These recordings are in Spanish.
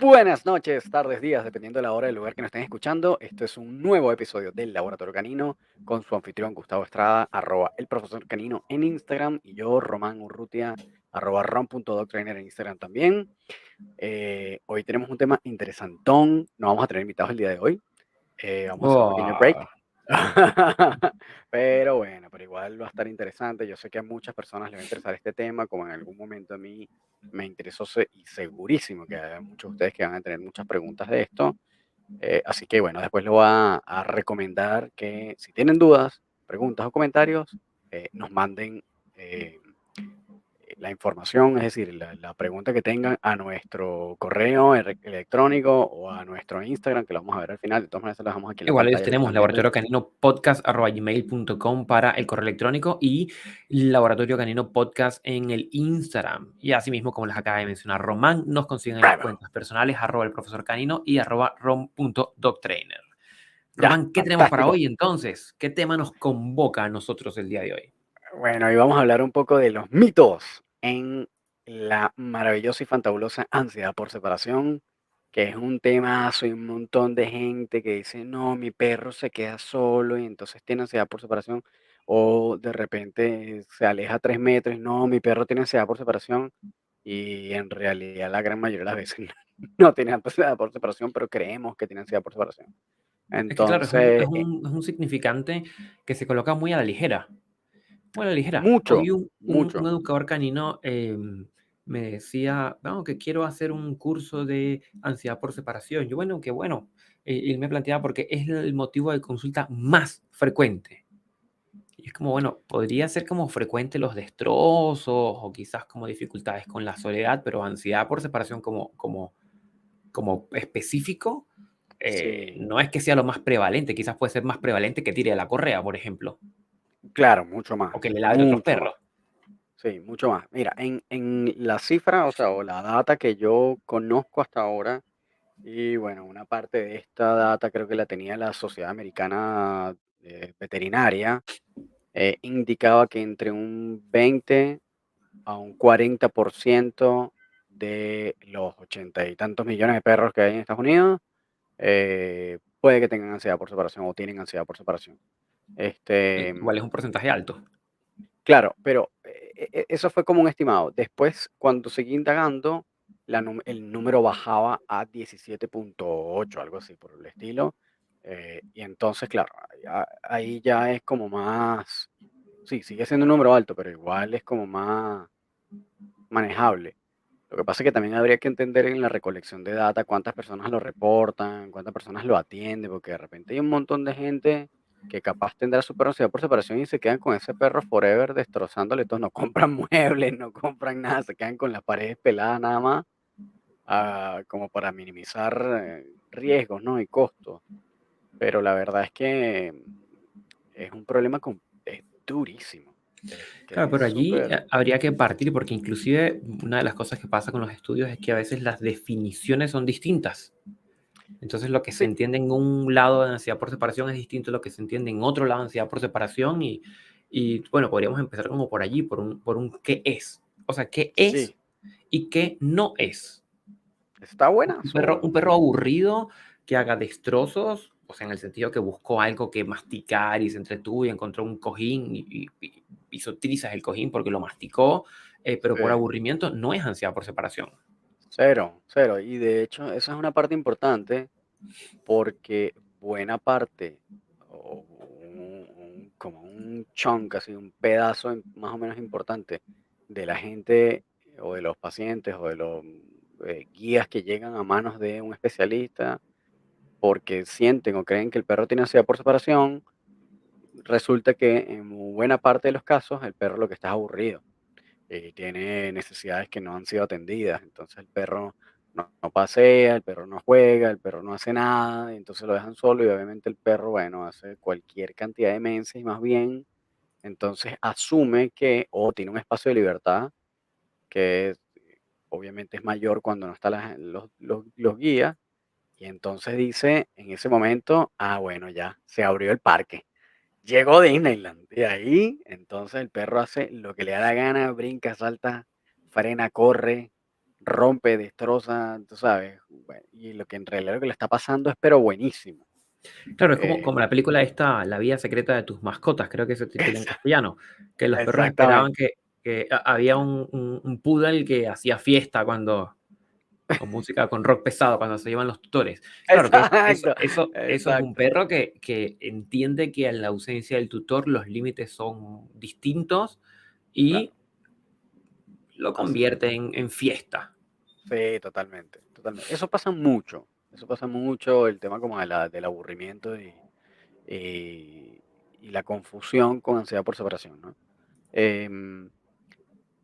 Buenas noches, tardes, días, dependiendo de la hora y el lugar que nos estén escuchando. Esto es un nuevo episodio del Laboratorio Canino con su anfitrión Gustavo Estrada, el profesor canino en Instagram, y yo, Román Urrutia, @rom.doctrainer en Instagram también. Hoy tenemos un tema interesantón. No vamos a tener invitados el día de hoy. Vamos a hacer un pequeño break. Pero bueno, pero igual va a estar interesante. Yo sé que a muchas personas les va a interesar este tema, como en algún momento a mí me interesó y segurísimo que hay muchos de ustedes que van a tener muchas preguntas de esto. Así que bueno, después lo voy a recomendar que si tienen dudas, preguntas o comentarios, nos manden eh, la información, es decir, la pregunta que tengan a nuestro correo electrónico o a nuestro Instagram, que lo vamos a ver al final. De todas maneras, se lo dejamos aquí en la Igual pantalla, lo tenemos están viendo. laboratorio canino podcast@gmail.com para el correo electrónico y laboratorio canino podcast en el Instagram. Y así mismo, como les acaba de mencionar Román, nos consiguen en las Bravo. cuentas personales @el profesor canino y @rom.doctrainer. Ya, Román, ¿qué tenemos para fantástico. hoy entonces? ¿Qué tema nos convoca a nosotros el día de hoy? Bueno, hoy vamos a hablar un poco de los mitos en la maravillosa y fantabulosa ansiedad por separación, que es un temazo y un montón de gente que dice, no, mi perro se queda solo y entonces tiene ansiedad por separación, o de repente se aleja 3 metros y no, mi perro tiene ansiedad por separación, y en realidad la gran mayoría de las veces no tiene ansiedad por separación, pero creemos que tiene ansiedad por separación. Es que claro, es un, es Entonces, un, es un significante que se coloca muy a la ligera. Muy a la ligera. mucho, Hoy un mucho. educador canino me decía, no, que quiero hacer un curso de ansiedad por separación. Yo, bueno, que bueno. Y él me planteaba porque es el motivo de consulta más frecuente. Y es como, bueno, podría ser como frecuente los destrozos o quizás como dificultades con la soledad, pero ansiedad por separación como específico, Sí. no es que sea lo más prevalente. Quizás puede ser más prevalente que tire de la correa, por ejemplo, Claro, mucho más, o que le ladre otros mucho más. perros. Sí, mucho más. Mira, en la cifra, o sea, o la data que yo conozco hasta ahora, y bueno, una parte de esta data creo que la tenía la Sociedad Americana Veterinaria, indicaba que entre un 20 a un 40% de los 80 y tantos millones de perros que hay en Estados Unidos puede que tengan ansiedad por separación o tienen ansiedad por separación. Este, Igual es un porcentaje alto. Claro, pero eso fue como un estimado. Después, cuando seguí indagando, el número bajaba a 17,8, algo así por el estilo. Y entonces, claro, ahí ya es como más, sí, sigue siendo un número alto, pero igual es como más manejable. Lo que pasa es que también habría que entender en la recolección de data cuántas personas lo reportan, cuántas personas lo atienden, porque de repente hay un montón de gente que capaz tendrá su perro ansiedad por separación y se quedan con ese perro forever destrozándole todo. No compran muebles, no compran nada, se quedan con las paredes peladas nada más, como para minimizar riesgos, ¿no? Y costos. Pero la verdad es que es un problema es durísimo. Que Claro, es pero allí súper. habría que partir porque inclusive una de las cosas que pasa con los estudios es que a veces las definiciones son distintas. Entonces lo que se Sí, entiende en un lado de ansiedad por separación es distinto a lo que se entiende en otro lado de ansiedad por separación y bueno, podríamos empezar como por allí, por un qué es. O sea, qué es sí. y qué no es. Está Un buenazo. perro, un perro aburrido que haga destrozos, o sea, en el sentido que buscó algo que masticar y se entretuvo y encontró un cojín y hizo trizas el cojín porque lo masticó, pero por Sí. aburrimiento no es ansiedad por separación. Cero, cero. Y de hecho, esa es una parte importante porque buena parte, o como un chunk, así, un pedazo más o menos importante de la gente o de los pacientes o de los guías que llegan a manos de un especialista porque sienten o creen que el perro tiene ansiedad por separación, resulta que en buena parte de los casos el perro lo que está es aburrido tiene necesidades que no han sido atendidas. Entonces el perro no pasea, el perro no juega, el perro no hace nada, y entonces lo dejan solo y obviamente el perro, bueno, hace cualquier cantidad de menses y más bien, entonces asume que o tiene un espacio de libertad que obviamente es mayor cuando no están los guías y entonces dice en ese momento, ah, bueno, ya se abrió el parque. Llegó Disneyland y ahí entonces el perro hace lo que le da la gana, brinca, salta, frena, corre, rompe, destroza, tú sabes, y lo que en realidad lo que le está pasando es pero buenísimo. Claro, es como, Eh, como la película esta, La vida secreta de tus mascotas, creo que se titula en exa castellano, que los perros esperaban exactamente. que había un poodle que hacía fiesta cuando, con música, con rock pesado, cuando se iban los tutores. Claro que Exacto, eso es un exacto, perro que entiende que en la ausencia del tutor los límites son distintos y claro, lo así es. convierte en fiesta. Sí, totalmente, totalmente. Eso pasa mucho, el tema como de del aburrimiento y y la confusión con ansiedad por separación, ¿no? Em,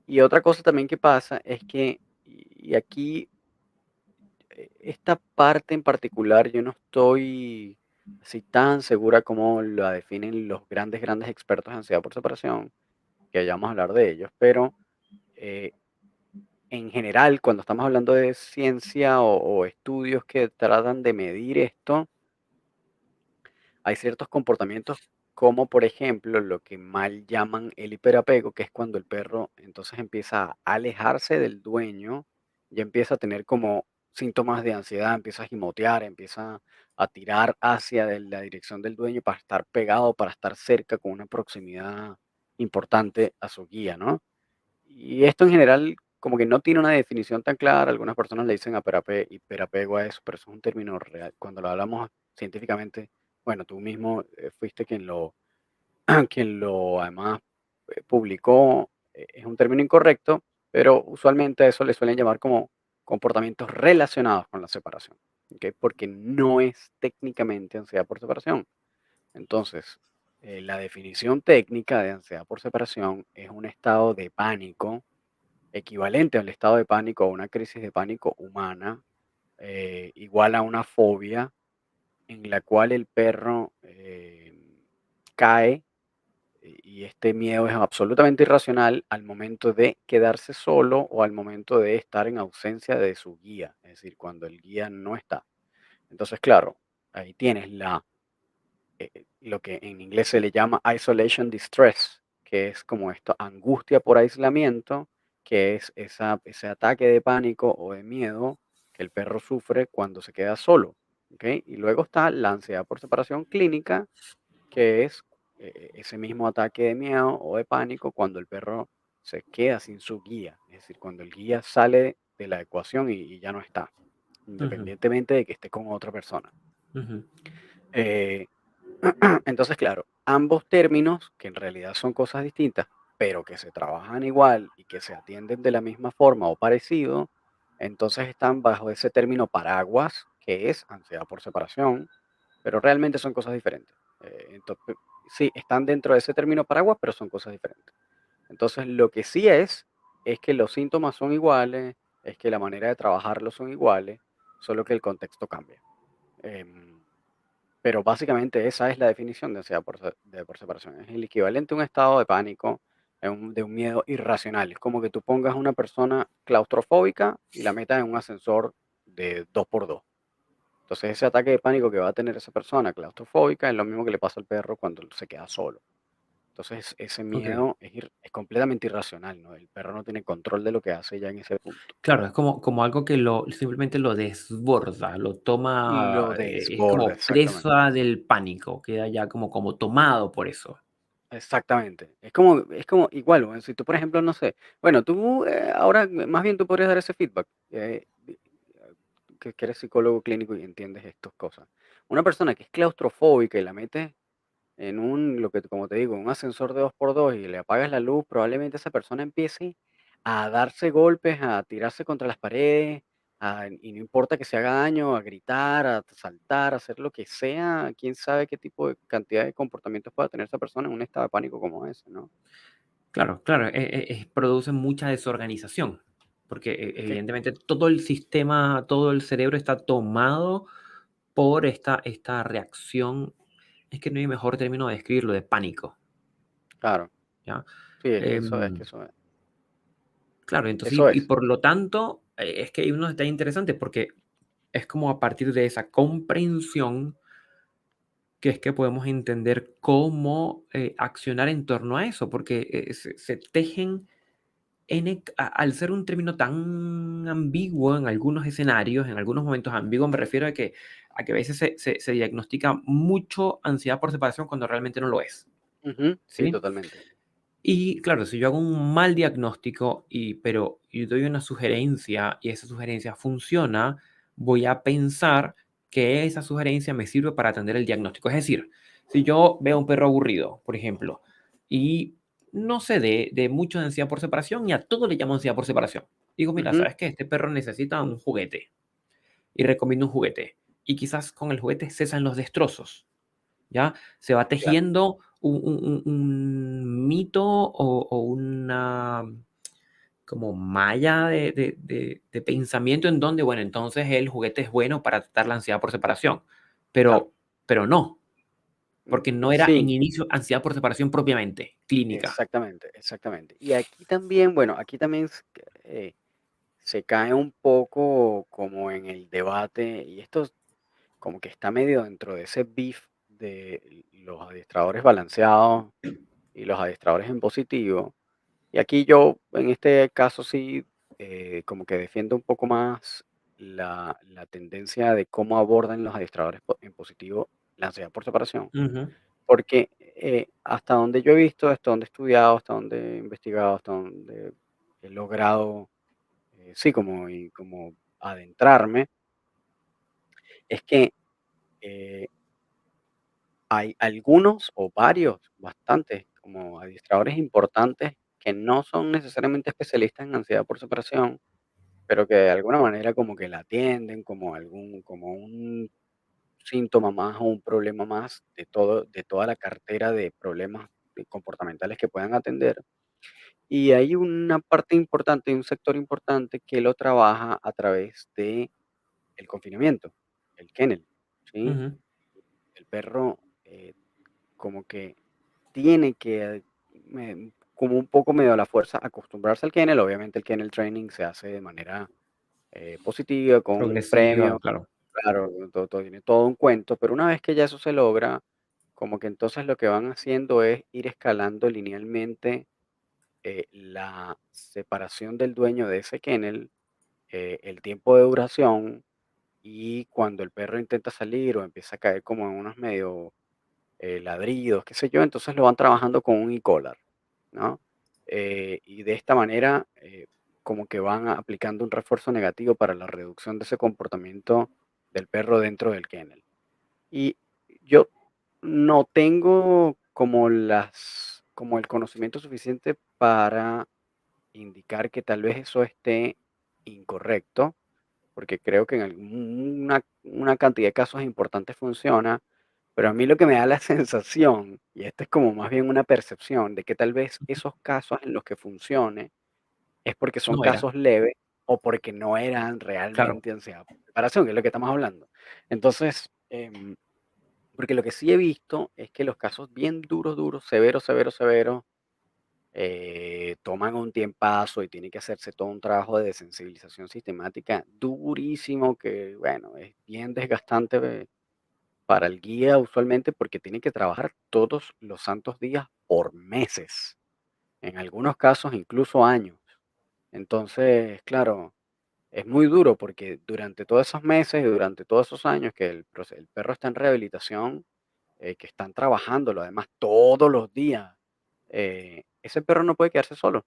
y otra cosa también que pasa es que, y aquí, esta parte en particular, yo no estoy así tan segura como la definen los grandes expertos en ansiedad por separación, que ya vamos a hablar de ellos, pero, eh, en general, cuando estamos hablando de ciencia o estudios que tratan de medir esto, hay ciertos comportamientos como, por ejemplo, lo que mal llaman el hiperapego, que es cuando el perro entonces empieza a alejarse del dueño, ya empieza a tener como síntomas de ansiedad, empieza a gimotear, empieza a tirar hacia la dirección del dueño para estar pegado, para estar cerca con una proximidad importante a su guía, ¿no? Y esto en general como que no tiene una definición tan clara, algunas personas le dicen hiperapego a eso, pero eso es un término real. Cuando lo hablamos científicamente, bueno, tú mismo fuiste quien quien lo además publicó, es un término incorrecto, pero usualmente a eso le suelen llamar como comportamientos relacionados con la separación, ¿ok? Porque no es técnicamente ansiedad por separación. Entonces, la definición técnica de ansiedad por separación es un estado de pánico equivalente al estado de pánico o una crisis de pánico humana, igual a una fobia en la cual el perro cae y este miedo es absolutamente irracional al momento de quedarse solo o al momento de estar en ausencia de su guía, es decir, cuando el guía no está. Entonces, claro, ahí tienes lo que en inglés se le llama isolation distress, que es como esto, angustia por aislamiento, que es ese ataque de pánico o de miedo que el perro sufre cuando se queda solo. ¿Ok? Y luego está la ansiedad por separación clínica, que es ese mismo ataque de miedo o de pánico cuando el perro se queda sin su guía, es decir, cuando el guía sale de la ecuación y ya no está, Ujú, independientemente de que esté con otra persona. ujú. Eh, Entonces, claro, ambos términos, que en realidad son cosas distintas, pero que se trabajan igual y que se atienden de la misma forma o parecido, entonces están bajo ese término paraguas, que es ansiedad por separación, pero realmente son cosas diferentes. Sí, están dentro de ese término paraguas, pero son cosas diferentes. Entonces, lo que sí es que los síntomas son iguales, es que la manera de trabajarlos son iguales, solo que el contexto cambia. Em, pero básicamente esa es la definición de ansiedad por separación. Es el equivalente a un estado de pánico, de un miedo irracional. Es como que tú pongas a una persona claustrofóbica y la metas en un ascensor de 2x2. Entonces ese ataque de pánico que va a tener esa persona claustrofóbica es lo mismo que le pasa al perro cuando se queda solo. Entonces ese Ok. miedo es completamente irracional, ¿no? El perro no tiene control de lo que hace ya en ese punto. Claro, es como algo que simplemente lo desborda, lo toma, Lo es desborda, como exactamente. presa del pánico, queda ya como tomado por eso. Exactamente. Es como igual, bueno, si tú, por ejemplo, no sé, bueno, tú ahora más bien tú podrías dar ese feedback, que eres psicólogo clínico y entiendes estas cosas. Una persona que es claustrofóbica y la metes en lo que, como te digo, un ascensor de 2x2 y le apagas la luz, probablemente esa persona empiece a darse golpes, a tirarse contra las paredes, y no importa que se haga daño, a gritar, a saltar, a hacer lo que sea, quién sabe qué tipo de cantidad de comportamientos pueda tener esa persona en un estado de pánico como ese, ¿no? Claro, claro, produce mucha desorganización, porque Es que, evidentemente todo el sistema, todo el cerebro está tomado por esta reacción, es que no hay mejor término de describirlo, de pánico, claro, ¿ya? sí, Em, claro, entonces, eso y es, por lo tanto, es que hay unos detalles interesantes porque es como a partir de esa comprensión que es que podemos entender cómo accionar en torno a eso, porque se tejen al ser un término tan ambiguo en algunos escenarios, en algunos momentos ambiguo, me refiero a que a veces se diagnostica mucho ansiedad por separación cuando realmente no lo es, Ujú, sí, ¿sí? totalmente. Y claro, si yo hago un mal diagnóstico, pero y doy una sugerencia y esa sugerencia funciona, voy a pensar que esa sugerencia me sirve para atender el diagnóstico. Es decir, si yo veo un perro aburrido, por ejemplo, y no sé de mucho de ansiedad por separación y a todo le llamo ansiedad por separación. Digo, mira, Ujú, ¿sabes qué? Este perro necesita un juguete y recomiendo un juguete. Y quizás con el juguete cesan los destrozos. ¿Ya? Se va claro, tejiendo un mito o una como malla de pensamiento en donde, bueno, entonces el juguete es bueno para tratar la ansiedad por separación, claro. pero no, Mm, porque no era en sí, inicio ansiedad por separación propiamente, clínica. exactamente, exactamente. Y aquí también, bueno, aquí también se cae un poco como en el debate, y esto como que está medio dentro de ese beef de los adiestradores balanceados y los adiestradores en positivo. Y aquí yo, en este caso, sí, como que defiendo un poco más la tendencia de cómo abordan los adiestradores en positivo la ansiedad por separación. Ujú, Porque hasta donde yo he visto, hasta donde he estudiado, hasta donde he investigado, hasta donde he logrado, sí, como adentrarme, es que eh, hay algunos o varios, bastantes, como adiestradores importantes que no son necesariamente especialistas en ansiedad por separación, pero que de alguna manera como que la atienden como un síntoma más o un problema más de toda la cartera de problemas comportamentales que puedan atender. Y hay una parte importante, un sector importante que lo trabaja a través de el confinamiento, el kennel, ¿sí? ujú, El perro como que tiene que, como un poco medio a la fuerza, acostumbrarse al kennel. Obviamente el kennel training se hace de manera positiva, con un progresiva, premio, claro. claro, tiene todo un cuento, pero una vez que ya eso se logra, como que entonces lo que van haciendo es ir escalando linealmente la separación del dueño de ese kennel, el tiempo de duración, y cuando el perro intenta salir o empieza a caer como en unos medio ladridos, qué sé yo, entonces lo van trabajando con un e-collar, ¿no? Y de esta manera, como que van aplicando un refuerzo negativo para la reducción de ese comportamiento del perro dentro del kennel. Y yo no tengo como el conocimiento suficiente para indicar que tal vez eso esté incorrecto, porque creo que en una cantidad de casos importantes funciona, pero a mí lo que me da la sensación, y esto es como más bien una percepción, de que tal vez esos casos en los que funcione es porque son No era, casos leves o porque no eran claro. realmente ansiedad por separación, que es lo que estamos hablando. Entonces, porque lo que sí he visto es que los casos bien duros, duros, severos, severos, severos, toman un tiempazo y tiene que hacerse todo un trabajo de desensibilización sistemática durísimo que, bueno, es bien desgastante para el guía usualmente porque tiene que trabajar todos los santos días por meses, en algunos casos incluso años. Entonces, claro, es muy duro porque durante todos esos meses y durante todos esos años que el perro está en rehabilitación, que están trabajándolo además todos los días, ese perro no puede quedarse solo.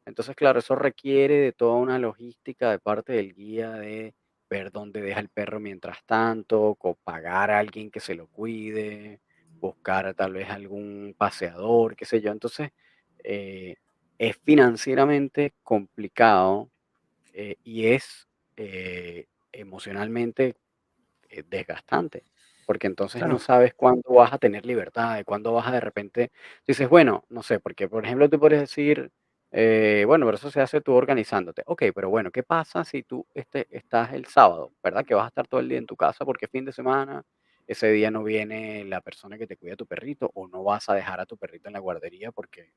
Entonces, claro, eso requiere de toda una logística de parte del guía de ver dónde deja el perro mientras tanto, pagar a alguien que se lo cuide, buscar tal vez algún paseador, qué sé yo. Entonces, eh, es financieramente complicado y es emocionalmente desgastante, porque entonces no Claro. sabes cuándo vas a tener libertad, de cuándo vas a de repente, dices, bueno, no sé, porque por ejemplo tú puedes decir, bueno, pero eso se hace tú organizándote. Ok, pero bueno, ¿qué pasa si tú estás el sábado, verdad? Que vas a estar todo el día en tu casa porque es fin de semana, ese día no viene la persona que te cuida a tu perrito o no vas a dejar a tu perrito en la guardería porque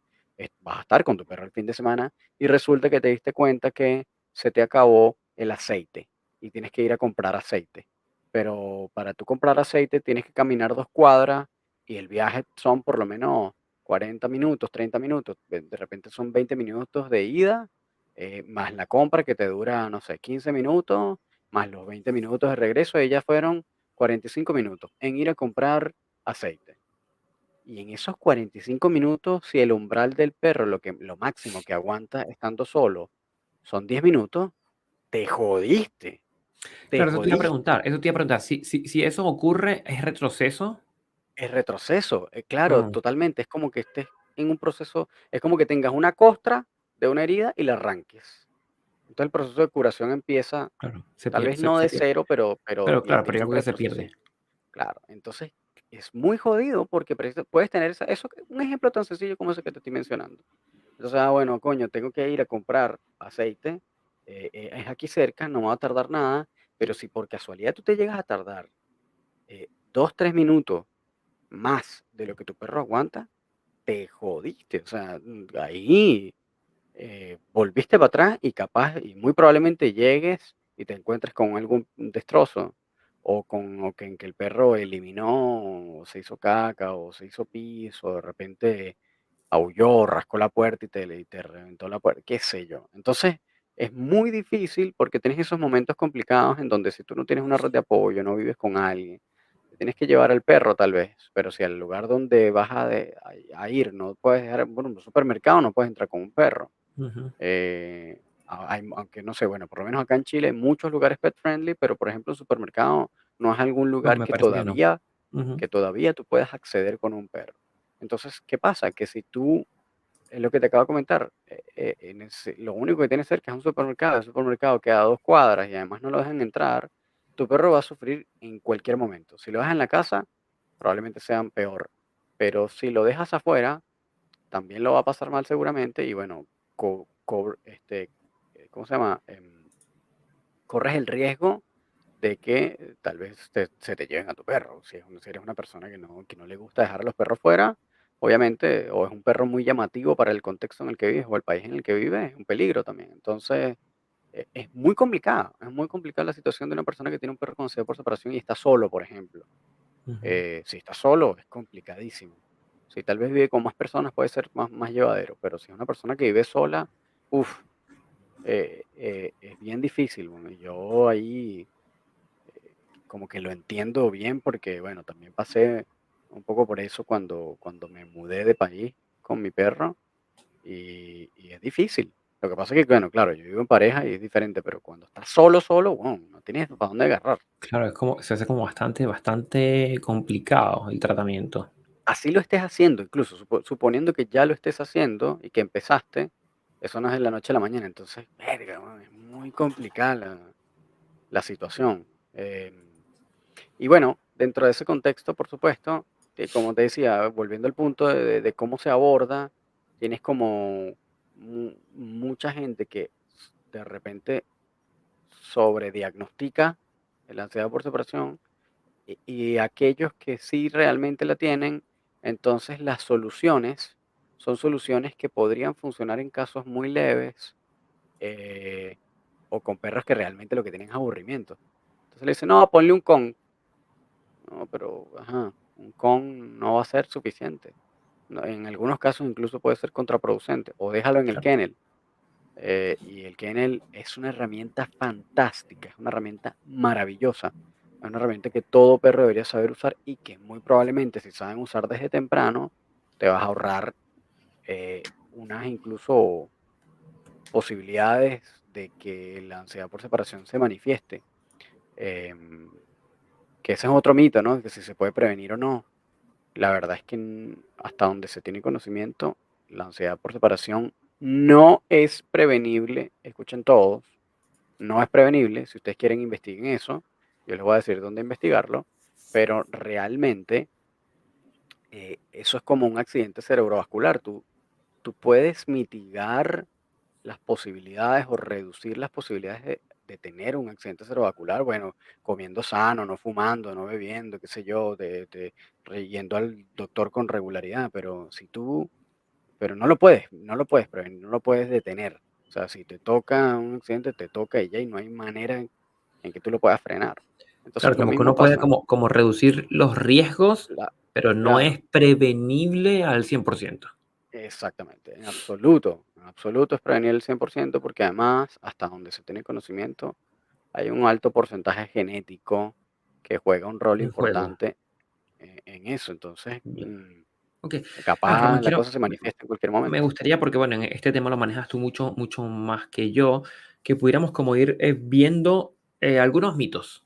vas a estar con tu perro el fin de semana y resulta que te diste cuenta que se te acabó el aceite y tienes que ir a comprar aceite, pero para tú comprar aceite tienes que caminar 2 cuadras y el viaje son por lo menos, 40 minutos, 30 minutos, de repente son 20 minutos de ida, más la compra que te dura, no sé, 15 minutos, más los 20 minutos de regreso, y ya fueron 45 minutos en ir a comprar aceite. Y en esos 45 minutos, si el umbral del perro, lo máximo que aguanta estando solo, son 10 minutos, te jodiste, te Claro, eso te iba a jodiste. preguntar, si eso ocurre, ¿es retroceso? Es retroceso, claro, Mm, totalmente. Es como que estés en un proceso, es como que tengas una costra de una herida y la arranques. Entonces el proceso de curación empieza, claro, se tal pierde, vez no se de pierde. cero, pero Pero y claro, pero empieza yo un creo que se retroceso. pierde. Claro, entonces es muy jodido porque puedes tener un ejemplo tan sencillo como ese que te estoy mencionando. Entonces, bueno, coño, tengo que ir a comprar aceite, es aquí cerca, no me va a tardar nada, pero si por casualidad tú te llegas a tardar 2, 3 minutos más de lo que tu perro aguanta, te jodiste. O sea, ahí volviste para atrás y capaz, y muy probablemente llegues y te encuentres con algún destrozo, o que en que el perro eliminó, o se hizo caca, o se hizo pis, o de repente aulló, rascó la puerta y te reventó la puerta, qué sé yo. Entonces, es muy difícil porque tienes esos momentos complicados en donde si tú no tienes una red de apoyo, no vives con alguien, te tienes que llevar al perro tal vez, pero si al lugar donde vas a ir no puedes dejar, bueno, en un supermercado no puedes entrar con un perro. Ujú. Aunque no sé, bueno, por lo menos acá en Chile hay muchos lugares pet friendly, pero por ejemplo, el supermercado no es algún No, lugar me que parece que no. todavía, Ujú, que todavía tú puedas acceder con un perro. Entonces, ¿qué pasa? Que si tú, es lo que te acabo de comentar, lo único que tienes cerca es un supermercado, el supermercado queda a 2 cuadras y además no lo dejan entrar, tu perro va a sufrir en cualquier momento. Si lo dejas en la casa, probablemente sean peor, pero si lo dejas afuera, también lo va a pasar mal seguramente y bueno, ¿cómo se llama? Corres el riesgo de que tal vez se te lleven a tu perro. Si eres una persona que no le gusta dejar a los perros fuera, obviamente, o es un perro muy llamativo para el contexto en el que vives o el país en el que vives, es un peligro también. Entonces, es muy complicada la situación de una persona que tiene un perro con ansiedad por separación y está solo, por ejemplo. ujú. Si está solo, es complicadísimo. Si tal vez vive con más personas, puede ser más llevadero, pero si es una persona que vive sola, uff, es bien difícil. Bueno, yo ahí como que lo entiendo bien porque, bueno, también pasé un poco por eso cuando me mudé de país con mi perro y es difícil. Lo que pasa es que, bueno, claro, yo vivo en pareja y es diferente, pero cuando estás solo, solo, bueno, no tienes para dónde agarrar. Claro, se hace como bastante complicado el tratamiento. Así lo estés haciendo, incluso suponiendo que ya lo estés haciendo y que empezaste, eso no es de la noche a la mañana, entonces, verga, mano, es muy complicada la situación. Y bueno, dentro de ese contexto, por supuesto, que como te decía, volviendo al punto de cómo se aborda, tienes como mucha gente que de repente sobrediagnostica la ansiedad por separación y aquellos que sí realmente la tienen, entonces las soluciones son soluciones que podrían funcionar en casos muy leves, eh, o con perros que realmente lo que tienen es aburrimiento. Entonces le dicen, no, ponle un con. No, pero, ajá, un con no va a ser suficiente. No, en algunos casos incluso puede ser contraproducente. O déjalo en el Claro. kennel. Y el kennel es una herramienta fantástica, es una herramienta maravillosa. Es una herramienta que todo perro debería saber usar y que muy probablemente si saben usar desde temprano, te vas a ahorrar unas incluso posibilidades de que la ansiedad por separación se manifieste. Em, que ese es otro mito, ¿no? Que si se puede prevenir o no. La verdad es que hasta donde se tiene conocimiento, la ansiedad por separación no es prevenible. Escuchen todos, no es prevenible. Si ustedes quieren investiguen eso, yo les voy a decir dónde investigarlo, pero realmente eso es como un accidente cerebrovascular. Tú puedes mitigar las posibilidades o reducir las posibilidades de tener un accidente cerebrovascular, bueno, comiendo sano, no fumando, no bebiendo, qué sé yo, yendo al doctor con regularidad, pero no lo puedes prevenir, no lo puedes detener. O sea, si te toca un accidente, te toca y ya, y no hay manera en que tú lo puedas frenar. Entonces, Claro, lo como que mismo uno puede pasa. como reducir los riesgos, pero no claro, es prevenible al 100%. exactamente, en absoluto es prevenir el 100% porque además, hasta donde se tiene conocimiento, hay un alto porcentaje genético que juega un rol En juego. importante en eso. Entonces, Ya, okey. capaz Ramón, la cosa se manifiesta en cualquier me momento. gustaría, porque, bueno, en este tema lo manejas tú mucho mucho más que yo, que pudiéramos como ir, viendo, algunos mitos,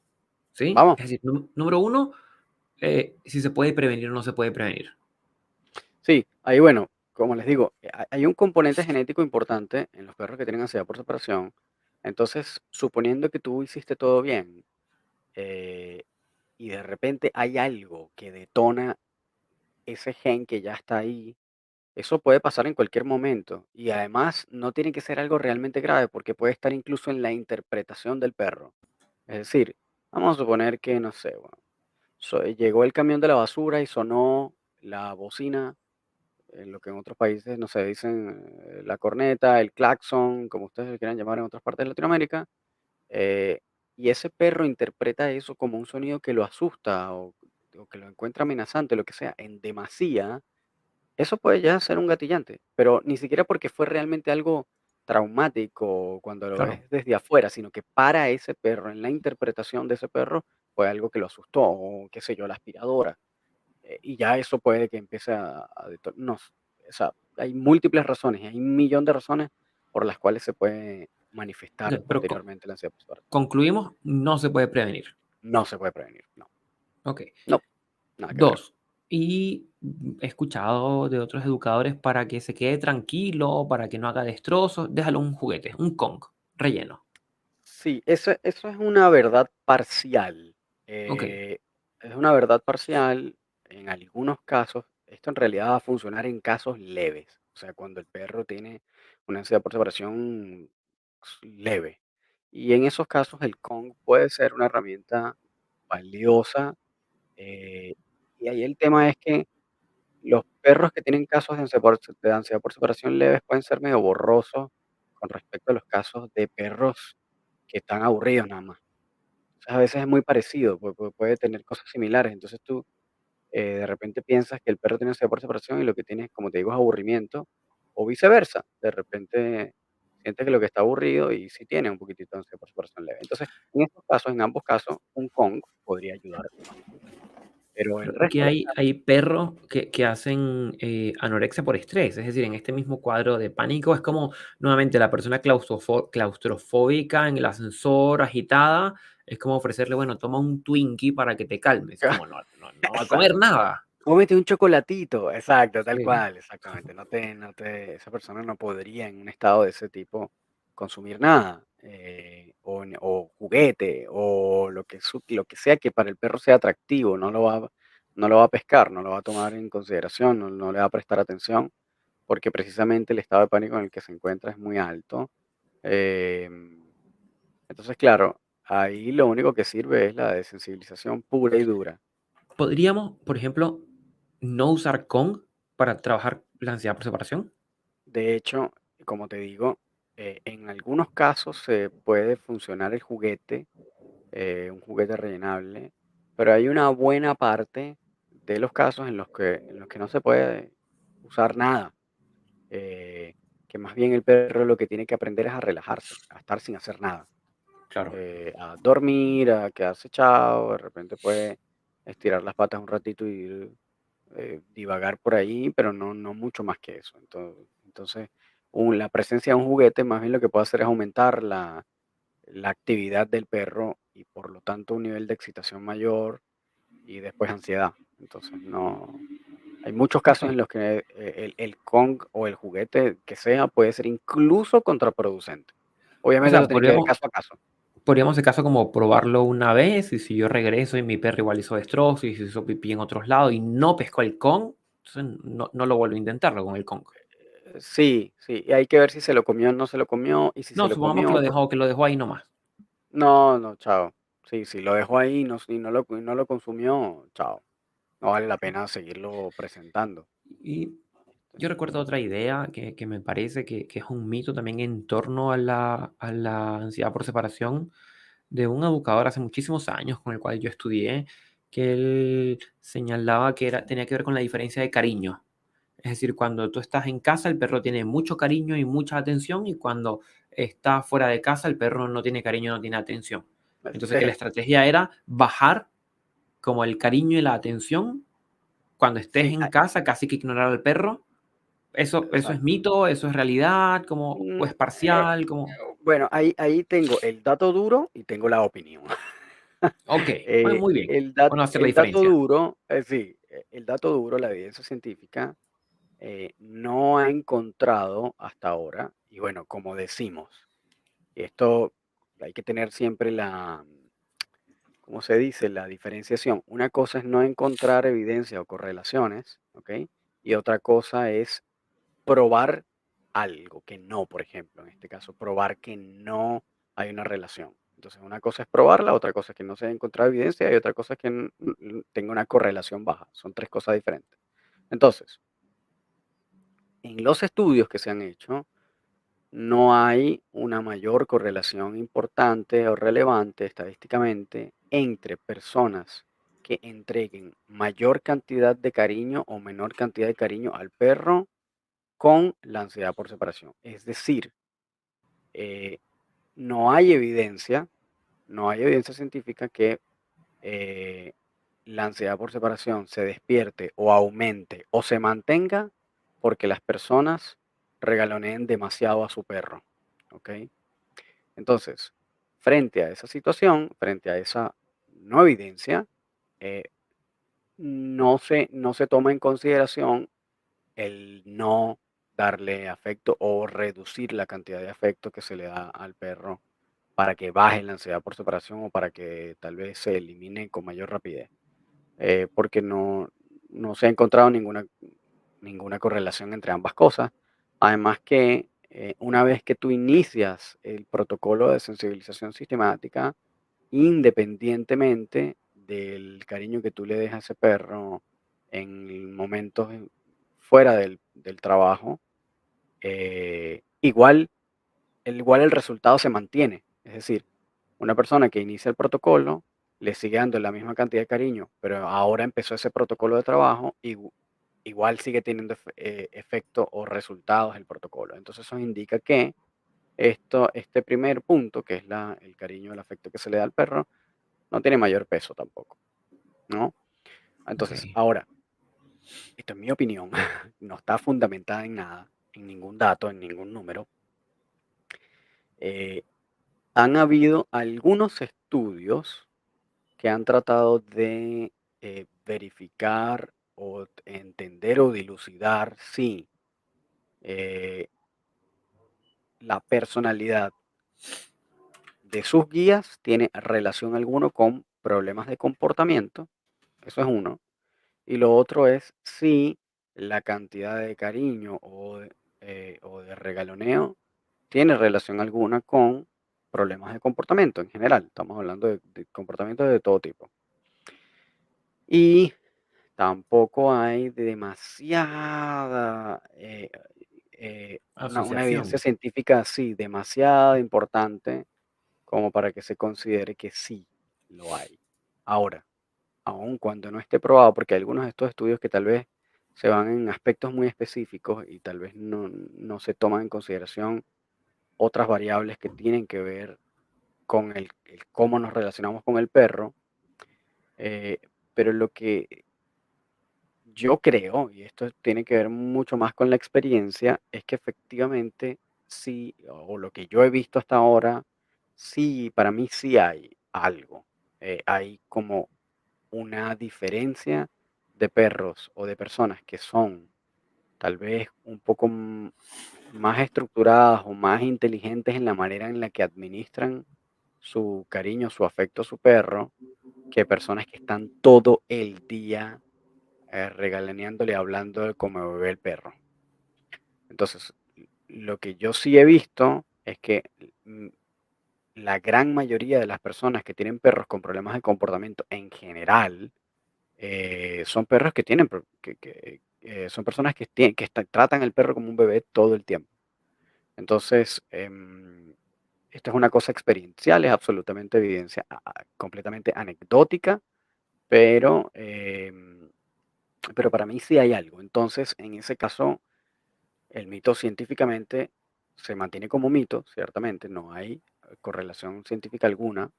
¿sí? Vamos. Es decir, número uno, si se puede prevenir o no se puede prevenir. Sí, ahí bueno, como les digo, hay un componente genético importante en los perros que tienen ansiedad por separación. Entonces, suponiendo que tú hiciste todo bien, eh, y de repente hay algo que detona ese gen que ya está ahí, eso puede pasar en cualquier momento. Y además no tiene que ser algo realmente grave porque puede estar incluso en la interpretación del perro. Es decir, vamos a suponer que, no sé, bueno, llegó el camión de la basura y sonó la bocina, en lo que en otros países, no sé, dicen la corneta, el claxon, como ustedes le quieran llamar en otras partes de Latinoamérica, eh, y ese perro interpreta eso como un sonido que lo asusta o que lo encuentra amenazante, lo que sea, en demasía, eso puede ya ser un gatillante, pero ni siquiera porque fue realmente algo traumático cuando lo Claro. ves desde afuera, sino que para ese perro, en la interpretación de ese perro, fue algo que lo asustó, o qué sé yo, la aspiradora. Y ya eso puede que empiece no, o sea, hay múltiples razones, hay un millón de razones por las cuales se puede manifestar Okey, pero posteriormente la ansiedad postparto. concluimos, no se puede prevenir. No se puede prevenir, no, Okey. no, nada que ver. 2, he escuchado de otros educadores para que se quede tranquilo, para que no haga destrozos, déjalo un juguete, un Kong relleno. Sí, eso es una verdad parcial. Okey, eh, es una verdad parcial en algunos casos. Esto en realidad va a funcionar en casos leves, o sea, cuando el perro tiene una ansiedad por separación leve. Y en esos casos el Kong puede ser una herramienta valiosa. eh, y ahí el tema es que los perros que tienen casos de ansiedad por separación leves pueden ser medio borrosos con respecto a los casos de perros que están aburridos nada más. Entonces, a veces es muy parecido, puede tener cosas similares. Entonces tú, de repente piensas que el perro tiene ansiedad por separación y lo que tiene, como te digo, es aburrimiento, o viceversa. De repente sientes que lo que está aburrido y sí tiene un poquitito de ansiedad por separación leve. Entonces, en estos casos, en ambos casos, un Kong podría ayudar bastante. Pero el porque resto de los casos, hay perros que hacen, anorexia por estrés, es decir, en este mismo cuadro de pánico es como, nuevamente, la persona claustrofóbica en el ascensor, agitada, es como ofrecerle, bueno, toma un Twinkie para que te calmes, como no va a comer exacto. nada. Cómete un chocolatito, exacto, tal Sí, cual, exactamente. Esa persona no podría en un estado de ese tipo consumir nada, o juguete, o lo que sea que para el perro sea atractivo, no lo va a pescar, no lo va a tomar en consideración, no le va a prestar atención, porque precisamente el estado de pánico en el que se encuentra es muy alto. Em, entonces, claro, ahí lo único que sirve es la desensibilización pura y dura. podríamos, por ejemplo, no usar Kong para trabajar la ansiedad por separación. De hecho, como te digo, en algunos casos se puede funcionar el juguete, un juguete rellenable, pero hay una buena parte de los casos en los que no se puede usar nada, eh, que más bien el perro lo que tiene que aprender es a relajarse, a estar sin hacer nada, Claro. a dormir, a quedarse echado, de repente puede estirar las patas un ratito y divagar por ahí, pero no mucho más que eso. Entonces, la presencia de un juguete más bien lo que puede hacer es aumentar la actividad del perro y por lo tanto un nivel de excitación mayor y después ansiedad. Entonces, no, hay muchos casos Okey. en los que el Kong o el juguete que sea puede ser incluso contraproducente. O Obviamente sea, eso tiene que ver caso a caso. podríamos, en caso, como probarlo una vez, y si yo regreso y mi perro igual hizo destrozos, y se hizo pipí en otros lados y no pescó el Kong, entonces no lo vuelvo a intentarlo con el Kong. Sí, sí, y hay que ver si se lo comió o no se lo comió, y si se No, lo supongamos comió, que lo dejó ahí nomás. no, no, chao. Sí, si lo dejó ahí y no lo consumió, chao. No vale la pena seguirlo presentando. Y yo recuerdo otra idea que me parece que es un mito también en torno a la ansiedad por separación, de un educador hace muchísimos años con el cual yo estudié, que él señalaba que tenía que ver con la diferencia de cariño. Es decir, cuando tú estás en casa, el perro tiene mucho cariño y mucha atención, y cuando está fuera de casa, el perro no tiene cariño, no tiene atención. Entonces, que la Sí, estrategia era bajar como el cariño y la atención cuando estés sí, en casa, casi que ignorar al perro. ¿Eso es exacto. mito? ¿Eso es realidad? ¿O es parcial? Bueno, ahí tengo el dato duro y tengo la opinión. Ok, bueno, muy bien. Bueno, hacer la El dato diferencia. duro, sí, el dato duro, la evidencia científica, no ha encontrado hasta ahora, y bueno, como decimos, esto hay que tener siempre ¿cómo se dice? La diferenciación. Una cosa es no encontrar evidencia o correlaciones, ¿ok? Y otra cosa es probar algo que no, por ejemplo, en este caso, probar que no hay una relación. Entonces, una cosa es probarla, otra cosa es que no se haya encontrado evidencia y otra cosa es que tenga una correlación baja. Son tres cosas diferentes. Entonces, en los estudios que se han hecho, no hay una mayor correlación importante o relevante estadísticamente entre personas que entreguen mayor cantidad de cariño o menor cantidad de cariño al perro con la ansiedad por separación. Es decir, eh, no hay evidencia, no hay evidencia científica que eh, la ansiedad por separación se despierte o aumente o se mantenga porque las personas regaloneen demasiado a su perro. ¿Ok? Entonces, frente a esa situación, frente a esa no evidencia, eh, no se toma en consideración el no darle afecto o reducir la cantidad de afecto que se le da al perro para que baje la ansiedad por separación o para que tal vez se elimine con mayor rapidez, porque no se ha encontrado ninguna correlación entre ambas cosas. Además que una vez que tú inicias el protocolo de sensibilización sistemática, independientemente del cariño que tú le des a ese perro en momentos fuera del trabajo, igual el resultado se mantiene. Es decir, una persona que inicia el protocolo le sigue dando la misma cantidad de cariño, pero ahora empezó ese protocolo de trabajo y igual sigue teniendo efecto o resultados el protocolo. Entonces eso indica que este primer punto, que es el cariño, el afecto que se le da al perro, no tiene mayor peso tampoco, ¿no? Ok, Entonces, ahora, esto es mi opinión, no está fundamentada en nada, en ningún dato, en ningún número. Eh, Han habido algunos estudios que han tratado de verificar o entender o dilucidar si eh, la personalidad de sus guías tiene relación alguna con problemas de comportamiento. Eso es uno. Y lo otro es si la cantidad de cariño o de regaloneo tiene relación alguna con problemas de comportamiento en general. Estamos hablando de comportamientos de todo tipo. Y tampoco hay demasiada, una evidencia asociación. científica así, demasiado importante como para que se considere que sí lo hay. Ahora, aun cuando no esté probado, porque hay algunos de estos estudios que tal vez se van en aspectos muy específicos y tal vez no se toman en consideración otras variables que tienen que ver con el cómo nos relacionamos con el perro, eh, pero lo que yo creo, y esto tiene que ver mucho más con la experiencia, es que efectivamente sí, o lo que yo he visto hasta ahora, sí, para mí sí hay algo. Hay como una diferencia de perros o de personas que son tal vez un poco más estructuradas o más inteligentes en la manera en la que administran su cariño, su afecto a su perro, que personas que están todo el día regalaneándole, hablando de cómo bebe el perro. Entonces, lo que yo sí he visto es que mm, la gran mayoría de las personas que tienen perros con problemas de comportamiento en general, son perros que tienen, son personas que tratan al perro como un bebé todo el tiempo. Entonces, esto es una cosa experiencial, es absolutamente evidencia, completamente anecdótica, pero, pero para mí sí hay algo. Entonces, en ese caso, el mito científicamente se mantiene como mito, ciertamente, no hay correlación científica alguna,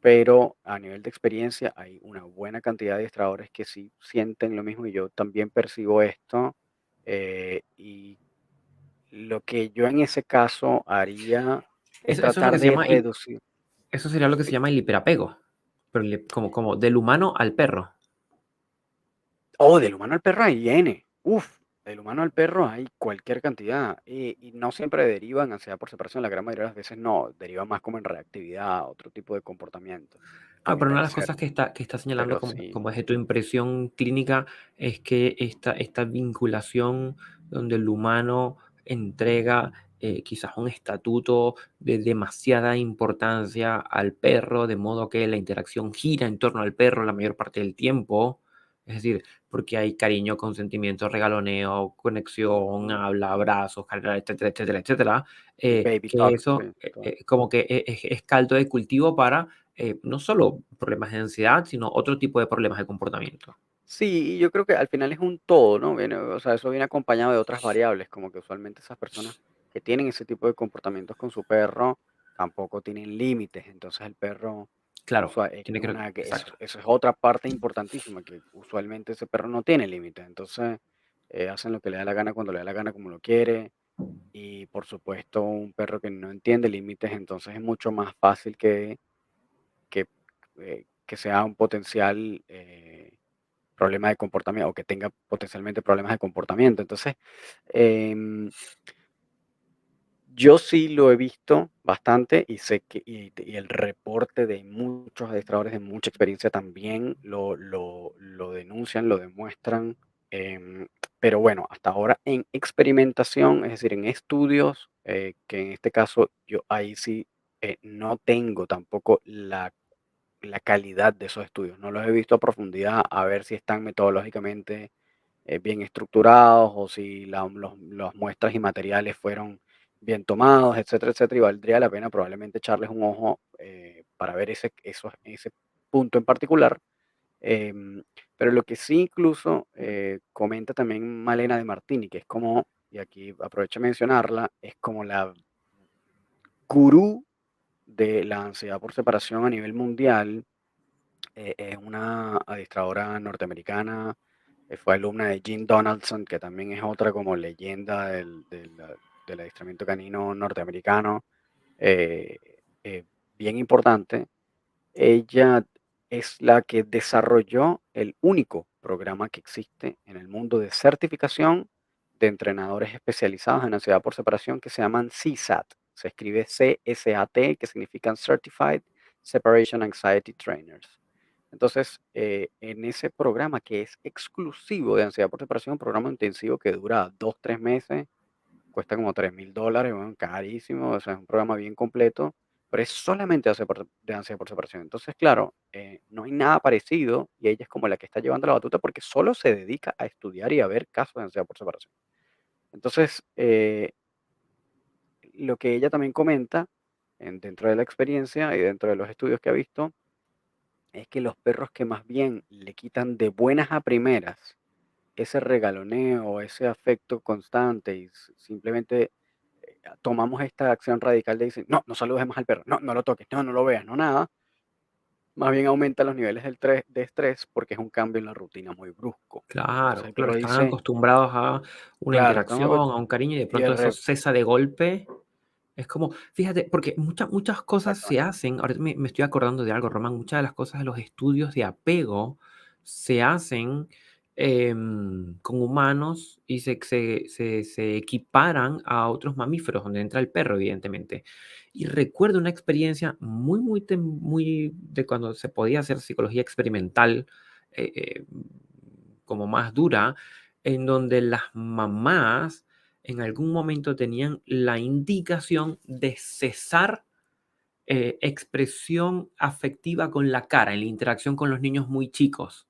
pero a nivel de experiencia hay una buena cantidad de adiestradores que sí sienten lo mismo y yo también percibo esto. Y lo que yo en ese caso haría es Eso es lo que tratar se de llama, reducir. eso sería lo que se Sí. llama el hiperapego, pero como del humano al perro. Oh, del humano al perro hay N. Uf, del humano al perro hay cualquier cantidad. Y no siempre derivan ansiedad por separación. La gran mayoría de las veces no. Deriva más como en reactividad, otro tipo de comportamiento, a mi Pero una de las parecer. cosas que está señalando Pero como, sí, como es de tu impresión clínica es que esta vinculación donde el humano entrega quizás un estatuto de demasiada importancia al perro, de modo que la interacción gira en torno al perro la mayor parte del tiempo. Es decir, porque hay cariño, consentimiento, regaloneo, conexión, ujú, habla, abrazos, carga, etcétera, etcétera, etcétera. el baby Que talk, sí, eso todo. como que es caldo de cultivo para no solo problemas de ansiedad, sino otro tipo de problemas de comportamiento. Sí, y yo creo que al final es un todo, ¿no? Viene, o sea, eso viene acompañado de otras variables, como que usualmente esas personas que tienen ese tipo de comportamientos con su perro tampoco tienen límites. Entonces el perro, Claro, tiene que eso, exacto. eso es otra parte importantísima, que usualmente ese perro no tiene límites. Entonces hacen lo que le da la gana cuando le da la gana, como lo quiere. Y por supuesto, un perro que no entiende límites, entonces es mucho más fácil que sea un potencial problema de comportamiento o que tenga potencialmente problemas de comportamiento. Entonces, em, yo sí lo he visto bastante y sé que y el reporte de muchos adiestradores de mucha experiencia también lo denuncian, lo demuestran. em, pero bueno, hasta ahora en experimentación, es decir, en estudios, que en este caso yo ahí sí no tengo tampoco la calidad de esos estudios. No los he visto a profundidad a ver si están metodológicamente bien estructurados o si las muestras y materiales fueron bien tomados, etcétera, etcétera. Y valdría la pena probablemente echarles un ojo para ver ese punto en particular. Em, pero lo que sí incluso comenta también Malena de Martini, que es como, y aquí aprovecho a mencionarla, es como la gurú de la ansiedad por separación a nivel mundial. Es una adiestradora norteamericana, fue alumna de Jean Donaldson, que también es otra como leyenda del adiestramiento canino norteamericano, eh, eh, bien importante. Ella es la que desarrolló el único programa que existe en el mundo de certificación de entrenadores especializados en ansiedad por separación que se llaman CSAT. Se escribe CSAT, que significan Certified Separation Anxiety Trainers. Entonces, en ese programa que es exclusivo de ansiedad por separación, un programa intensivo que dura 2, 3 meses, cuesta como $3,000, bueno, carísimo, o sea, es un programa bien completo, pero es solamente de ansiedad por separación. Entonces, claro, no hay nada parecido y ella es como la que está llevando la batuta porque solo se dedica a estudiar y a ver casos de ansiedad por separación. Entonces, lo que ella también comenta dentro de la experiencia y dentro de los estudios que ha visto es que los perros que más bien le quitan de buenas a primeras ese regaloneo, ese afecto constante y simplemente tomamos esta acción radical de decir, no, no saludes más al perro, no, no lo toques, no, no lo veas, no nada, más bien aumenta los niveles de estrés porque es un cambio en la rutina muy brusco. Entonces Claro, el claro, perro están dice, acostumbrados a una claro, estamos, interacción, a un cariño, y de y de pronto eso cesa de golpe. Es como, fíjate, porque muchas cosas se exactamente, hacen, ahorita me estoy acordando de algo, Román, muchas de las cosas de los estudios de apego se hacen con humanos y se equiparan a otros mamíferos, donde entra el perro, evidentemente. Y recuerdo una experiencia muy de cuando se podía hacer psicología experimental, eh, eh, como más dura, en donde las mamás en algún momento tenían la indicación de cesar expresión afectiva con la cara en la interacción con los niños muy chicos.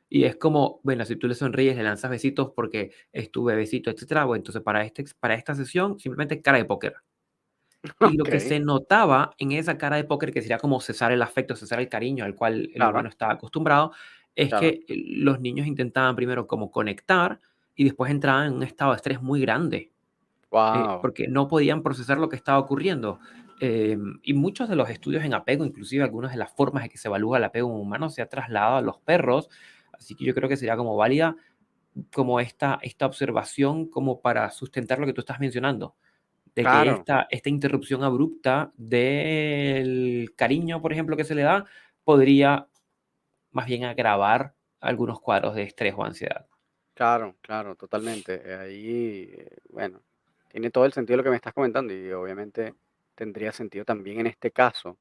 Y es como, bueno, si tú le sonríes, le lanzas besitos porque es tu bebecito, etcétera. Bueno, entonces para esta sesión, simplemente cara de póker. Y lo que ok, se notaba en esa cara de póker, que sería como cesar el afecto, cesar el cariño al cual el claro, humano está acostumbrado, es claro. que los niños intentaban primero como conectar y después entraban en un estado de estrés muy grande, Wow, porque no podían procesar lo que estaba ocurriendo. Y muchos de los estudios en apego, inclusive algunas de las formas en que se evalúa el apego humano, se ha trasladado a los perros. Así que yo creo que sería como válida como esta observación como para sustentar lo que tú estás mencionando, de que claro, esta interrupción abrupta del cariño, por ejemplo, que se le da, podría más bien agravar algunos cuadros de estrés o ansiedad. claro, claro, totalmente. Ahí, bueno, tiene todo el sentido lo que me estás comentando y obviamente tendría sentido también en este caso.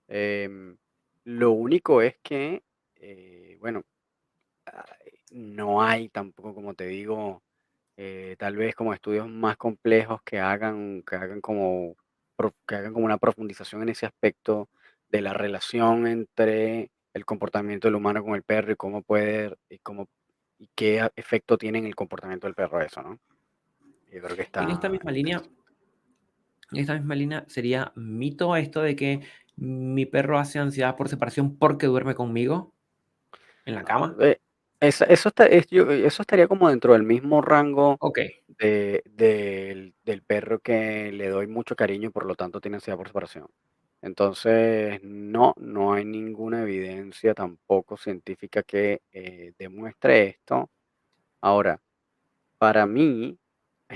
Em, lo único es que, bueno, no hay tampoco, como te digo, tal vez como estudios más complejos que hagan como una profundización en ese aspecto de la relación entre el comportamiento del humano con el perro y cómo puede, y qué efecto tiene en el comportamiento del perro eso, ¿no? Yo creo que En esta está misma línea, interesante. sería mito esto de que mi perro hace ansiedad por separación porque duerme conmigo en la Ah, cama. eso estaría como dentro del mismo rango Ok. del perro que le doy mucho cariño y por lo tanto tiene ansiedad por separación. Entonces, no, no hay ninguna evidencia tampoco científica que demuestre esto. Ahora, para mí,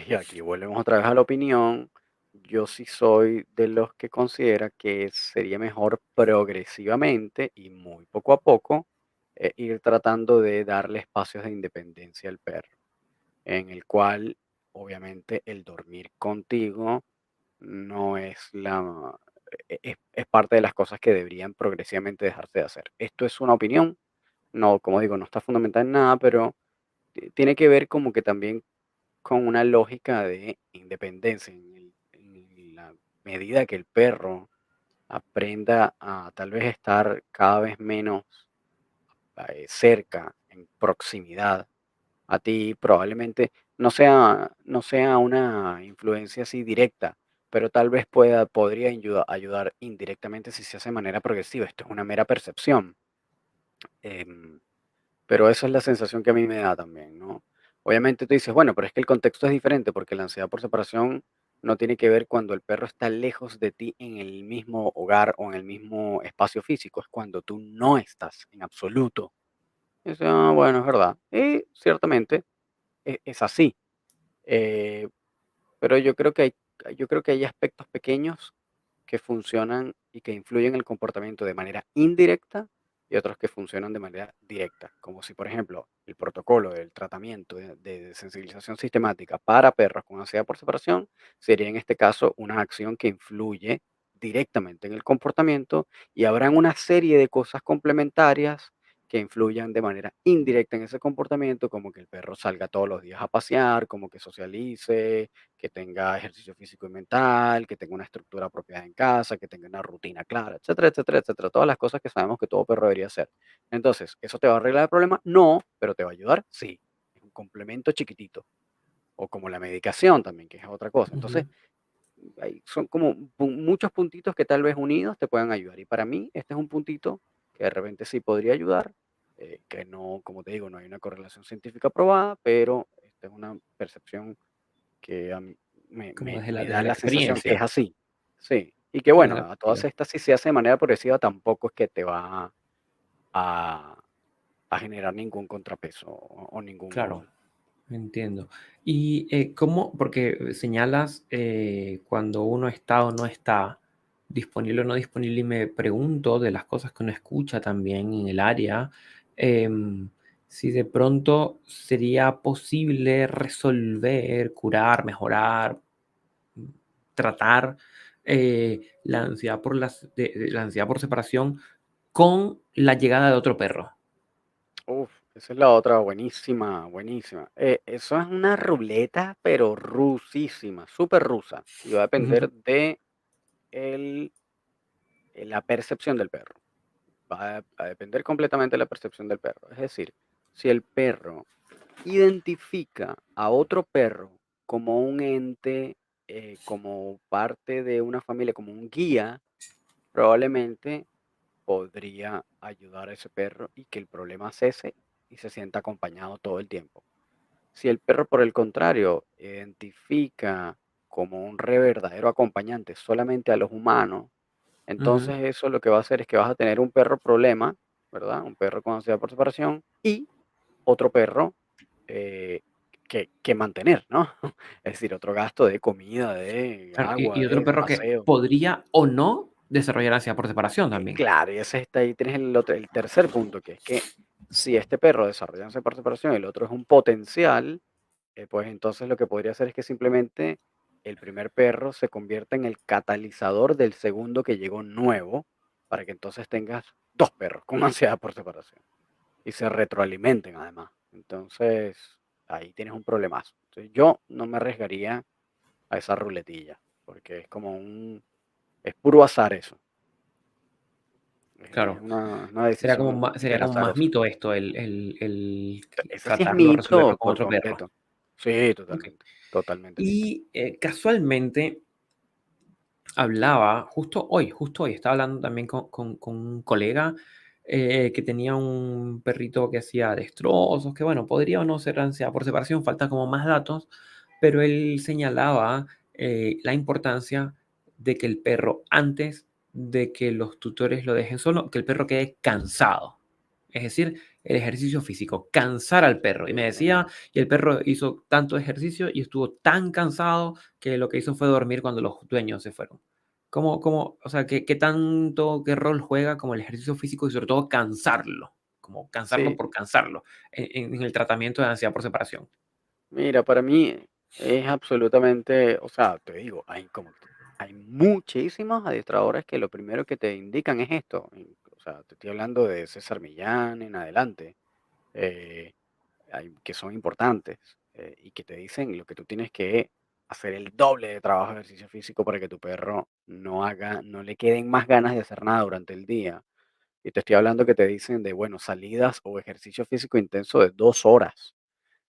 y aquí volvemos otra vez a la opinión, yo sí soy de los que considera que sería mejor progresivamente y muy poco a poco ir tratando de darle espacios de independencia al perro, en el cual obviamente el dormir contigo no es es parte de las cosas que deberían progresivamente dejarse de hacer. Esto es una opinión, no, como digo, no está fundamentada en nada, pero tiene que ver como que también con una lógica de independencia, en la medida que el perro aprenda a tal vez estar cada vez menos cerca, en proximidad a ti, probablemente no sea una influencia así directa, pero tal vez podría ayudar indirectamente si se hace de manera progresiva. Esto es una mera percepción. em, pero esa es la sensación que a mí me da también, ¿no? Obviamente tú dices, bueno, pero es que el contexto es diferente porque la ansiedad por separación no tiene que ver cuando el perro está lejos de ti en el mismo hogar o en el mismo espacio físico, es cuando tú no estás en absoluto. Eso, bueno, es verdad. Y ciertamente es así. Eh, pero yo creo que hay aspectos pequeños que funcionan y que influyen en el comportamiento de manera indirecta y otros que funcionan de manera directa, como si, por ejemplo, el protocolo del tratamiento de sensibilización sistemática para perros con ansiedad por separación sería en este caso una acción que influye directamente en el comportamiento y habrán una serie de cosas complementarias que influyan de manera indirecta en ese comportamiento, como que el perro salga todos los días a pasear, como que socialice, que tenga ejercicio físico y mental, que tenga una estructura apropiada en casa, que tenga una rutina clara, etcétera, etcétera, etcétera. Todas las cosas que sabemos que todo perro debería hacer. Entonces, ¿eso te va a arreglar el problema? No, pero ¿te va a ayudar? Sí. Es un complemento chiquitito. O como la medicación también, que es otra cosa. Entonces, Ujú, son como muchos puntitos que tal vez unidos te puedan ayudar. Y para mí, este es un puntito que de repente sí podría ayudar, que no, como te digo, no hay una correlación científica probada, pero esta es una percepción que a mí me como me desde me desde da la la sensación que es experiencia, así. Sí, y que desde bueno, la a todas perspectiva. estas, si se hace de manera progresiva, tampoco es que te va a generar ningún contrapeso o Claro. ningún. Entiendo. Y, ¿cómo? Porque señalas, cuando uno está o no está, disponible o no disponible, y me pregunto de las cosas que uno escucha también en el área, si de pronto sería posible resolver, curar, mejorar, mm, tratar, la ansiedad por de la ansiedad por separación con la llegada de otro perro. Uf, esa es la otra buenísima, buenísima. Eso es una ruleta, pero rusísima, súper rusa, y va a Ujú, depender de la percepción del perro. Va a depender completamente de la percepción del perro. Es decir, si el perro identifica a otro perro como un ente, como parte de una familia, como un guía, probablemente podría ayudar a ese perro y que el problema cese y se sienta acompañado todo el tiempo. Si el perro, por el contrario, identifica como un verdadero acompañante solamente a los humanos, Ujú, entonces eso lo que va a hacer es que vas a tener un perro problema, ¿verdad? Un perro con ansiedad por separación y otro perro eh, que mantener, ¿no? Es decir, otro gasto de comida, de claro, agua, y otro de perro que paseo. podría o no desarrollar ansiedad por separación también. Claro, y ese está ahí, tienes el tercer punto, que es que si este perro desarrolla ansiedad por separación y el otro es un potencial, pues entonces lo que podría hacer es que simplemente el primer perro se convierta en el catalizador del segundo que llegó nuevo, para que entonces tengas dos perros con ansiedad por separación y se retroalimenten además. Entonces ahí tienes un problemazo. Entonces yo no me arriesgaría a esa ruletilla, porque es como es puro azar eso. Es Claro, una decisión sería súper como más azarosa. mito esto, el Ese sí es tratarlo, mito resolverlo con por otro perro. completo. Sí, Ok. totalmente, totalmente mito. Y casualmente justo hoy, estaba hablando también con un colega que tenía un perrito que hacía destrozos, que bueno, podría o no ser ansiedad por separación, falta como más datos, pero él señalaba la importancia de que el perro, antes de que los tutores lo dejen solo, que el perro quede cansado. Es decir, el ejercicio físico, cansar al perro. Y me decía, Sí. y el perro hizo tanto ejercicio y estuvo tan cansado que lo que hizo fue dormir cuando los dueños se fueron. O sea, qué tanto, qué rol juega como el ejercicio físico y sobre todo cansarlo, como cansarlo Sí, por cansarlo en el tratamiento de ansiedad por separación? mira, para mí es absolutamente, o sea, te digo, hay muchísimos adiestradores que lo primero que te indican es esto. O sea, te estoy hablando de César Millán en adelante, eh, que son importantes y que te dicen lo que tú tienes que hacer el doble de trabajo de ejercicio físico para que tu perro no le queden más ganas de hacer nada durante el día. Y te estoy hablando que te dicen de, bueno, salidas o ejercicio físico intenso de 2 horas.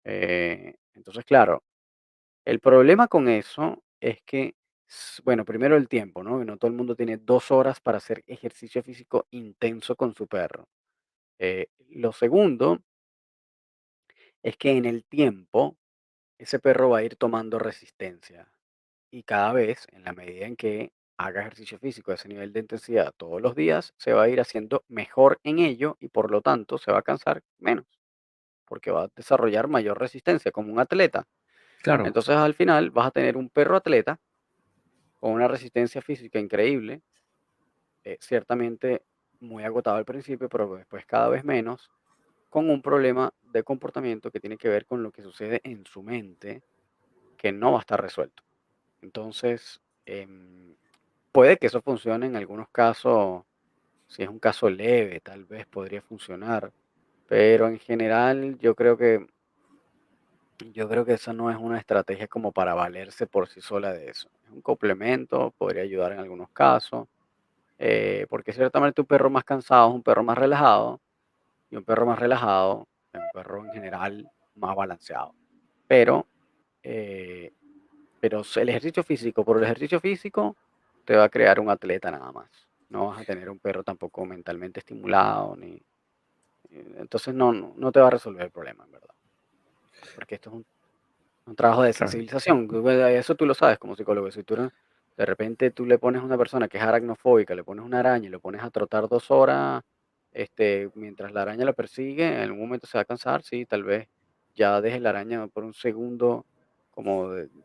Entonces, claro, el problema con eso es que, bueno, primero el tiempo, ¿no? Que no todo el mundo tiene 2 horas para hacer ejercicio físico intenso con su perro. Lo segundo es que en el tiempo ese perro va a ir tomando resistencia y cada vez, en la medida en que haga ejercicio físico a ese nivel de intensidad todos los días, se va a ir haciendo mejor en ello y por lo tanto se va a cansar menos, porque va a desarrollar mayor resistencia como un atleta. Claro, Entonces al final vas a tener un perro atleta con una resistencia física increíble, ciertamente muy agotado al principio, pero después cada vez menos, con un problema de comportamiento que tiene que ver con lo que sucede en su mente, que no va a estar resuelto. Entonces, puede que eso funcione en algunos casos, si es un caso leve, tal vez podría funcionar, pero en general yo creo que esa no es una estrategia como para valerse por sí sola de eso. Es un complemento, podría ayudar en algunos casos, porque ciertamente un perro más cansado es un perro más relajado y un perro más relajado es un perro en general más balanceado. Pero, eh, pero el ejercicio físico, por el ejercicio físico, te va a crear un atleta nada más. No vas a tener un perro tampoco mentalmente estimulado, entonces no te va a resolver el problema, en verdad. Porque esto es un trabajo de claro. sensibilización, que, bueno, eso tú lo sabes como psicólogo. Si de repente tú le pones a una persona que es aracnofóbica, le pones una araña y lo pones a trotar 2 horas, mientras la araña lo persigue, en algún momento se va a cansar, sí, tal vez ya deje la araña por un segundo,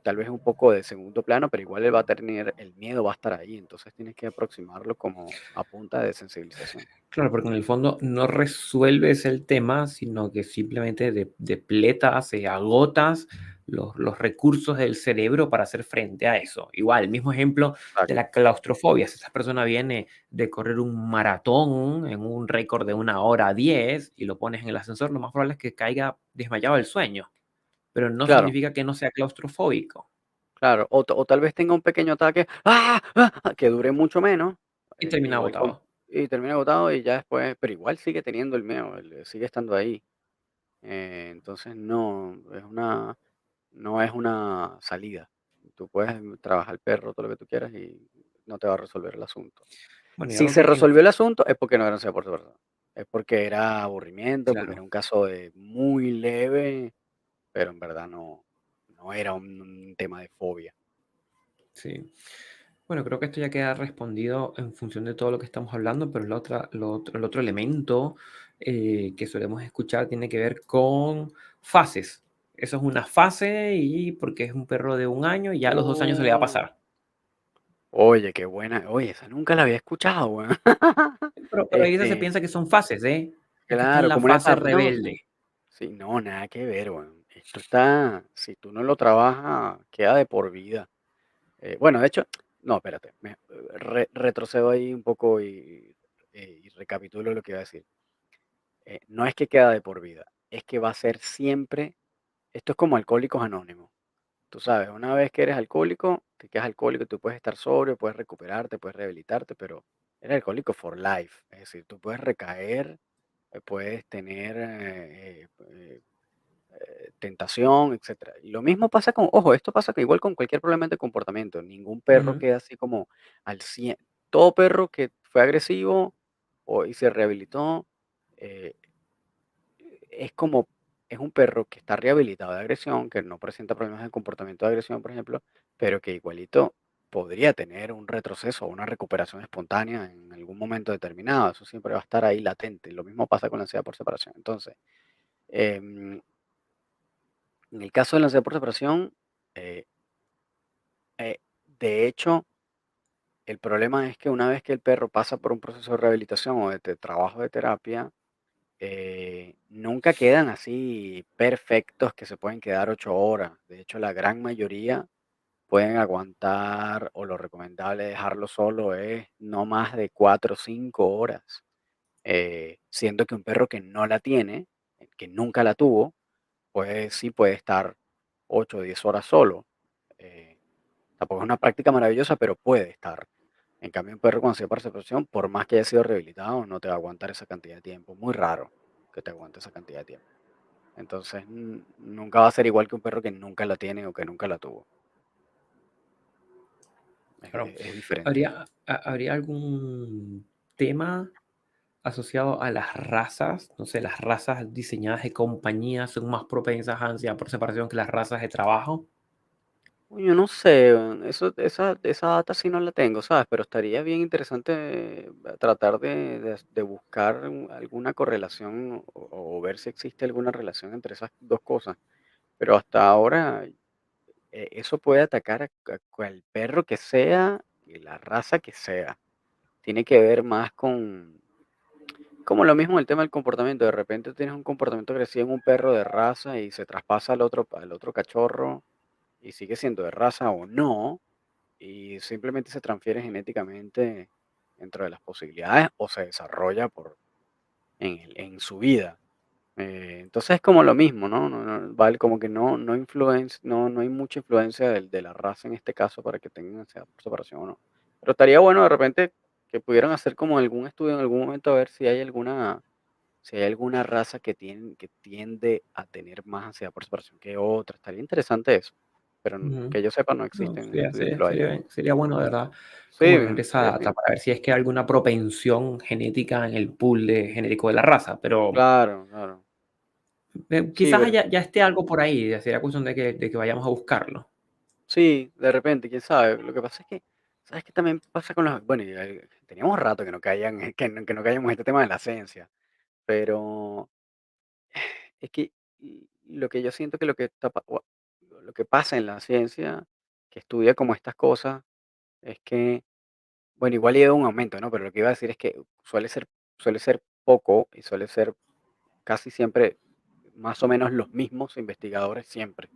tal vez un poco de segundo plano, pero igual él va a tener, el miedo va a estar ahí, entonces tienes que aproximarlo como a punta de sensibilización. Claro, porque en el fondo no resuelves el tema, sino que simplemente depletas, agotas los recursos del cerebro para hacer frente a eso. Igual, el mismo ejemplo de Exacto. la claustrofobia. Si esa persona viene de correr un maratón en un récord de 1 hora 10 y lo pones en el ascensor, lo más probable es que caiga desmayado del sueño, pero no Claro. significa que no sea claustrofóbico Claro, o tal vez tenga un pequeño ataque, ¡ah! Que dure mucho menos, y termina igual agotado. y termina agotado y ya después, pero igual sigue teniendo el miedo, sigue estando ahí. Entonces no es una salida. Tú puedes trabajar el perro todo lo que tú quieras y no te va a resolver el asunto. Bueno, yo Si creo se que resolvió el asunto es porque no era ansiedad por separación, es porque era aburrimiento, porque era claro, un caso de muy leve, pero en verdad no era un tema de fobia. sí. Bueno, creo que esto ya queda respondido en función de todo lo que estamos hablando, pero el otro elemento que solemos escuchar tiene que ver con fases. Eso es una fase y porque es un perro de 1 año y ya a los 2 años se le va a Oh, pasar. oye, qué buena. Oye, esa nunca la había escuchado, weón. Pero ahí se Este, piensa que son fases, ¿eh? Es que está en claro, la como una fase etapa. No, rebelde. sí. Sí, no, nada que ver, weón. Esto está, si tú no lo trabajas, queda de por vida. Bueno, de hecho, no, espérate, retrocedo ahí un poco y recapitulo lo que iba a decir. No es que queda de por vida, es que va a ser siempre, esto es como Alcohólicos Anónimos. Tú sabes, una vez que eres alcohólico, te quedas alcohólico, tú puedes estar sobrio, puedes recuperarte, puedes rehabilitarte, pero eres alcohólico for life. Es decir, tú puedes recaer, puedes tener tentación, etcétera. Y lo mismo pasa con, ojo, esto pasa que igual con cualquier problema de comportamiento. Ningún perro Ujú, queda así como al 100. Todo perro que fue agresivo y se rehabilitó, eh, es como, es un perro que está rehabilitado de agresión, que no presenta problemas de comportamiento de agresión, por ejemplo, pero que igualito podría tener un retroceso o una recuperación espontánea en algún momento determinado. Eso siempre va a estar ahí latente. Lo mismo pasa con la ansiedad por separación. Entonces, em, en el caso de la ansiedad por separación, eh, de hecho, el problema es que una vez que el perro pasa por un proceso de rehabilitación o de trabajo de terapia, nunca quedan así perfectos que se pueden quedar 8 horas. De hecho, la gran mayoría pueden aguantar o lo recomendable dejarlo solo es no más de 4 o 5 horas. Siendo que un perro que no la tiene, que nunca la tuvo, pues sí puede estar 8 o 10 horas solo. Eh, Tampoco es una práctica maravillosa, pero puede estar. En cambio, un perro con ansiedad por separación, por más que haya sido rehabilitado, no te va a aguantar esa cantidad de tiempo. Muy raro que te aguante esa cantidad de tiempo. Entonces, nunca va a ser igual que un perro que nunca la tiene o que nunca la tuvo. Es, claro. es diferente. ¿Habría algún tema asociado a las razas? No sé, las razas diseñadas de compañía son más propensas a ansiedad por separación que las razas de trabajo. Yo no sé, esa data sí no la tengo, ¿sabes? Pero estaría bien interesante tratar de buscar alguna correlación o ver si existe alguna relación entre esas dos cosas. Pero hasta ahora eso puede atacar a cual perro que sea y la raza que sea. Tiene que ver más con, como lo mismo el tema del comportamiento. De repente tienes un comportamiento agresivo en un perro de raza y se traspasa al otro cachorro y sigue siendo de raza o no, y simplemente se transfiere genéticamente dentro de las posibilidades o se desarrolla en su vida. Entonces es como lo mismo, ¿no? Vale, como que no hay mucha influencia de la raza en este caso para que tengan ansiedad por separación o no. Pero estaría bueno de repente que pudieran hacer como algún estudio en algún momento a ver si hay alguna raza que tiende a tener más ansiedad por separación que otra. Estaría interesante eso. Pero Ujú. que yo sepa, no No, existen estudios que lo hayan. sería bueno, de verdad, Sí, como tener esa estaría data bien. para ver si es que hay alguna propensión genética en el pool genético de la raza, pero Claro, claro. Sí, quizás ya esté algo por ahí, ya sería cuestión de que vayamos a buscarlo. sí, de repente, quién sabe. Lo que pasa es que, ¿sabes qué también pasa con los? Bueno, teníamos rato que no caían, que no caíamos en este tema de la ciencia, pero es que lo que yo siento que lo que pasa en la ciencia, que estudia como estas cosas, es que, bueno, igual lleva un aumento, ¿no? Pero lo que iba a decir es que suele ser poco y suele ser casi siempre más o menos los mismos investigadores siempre.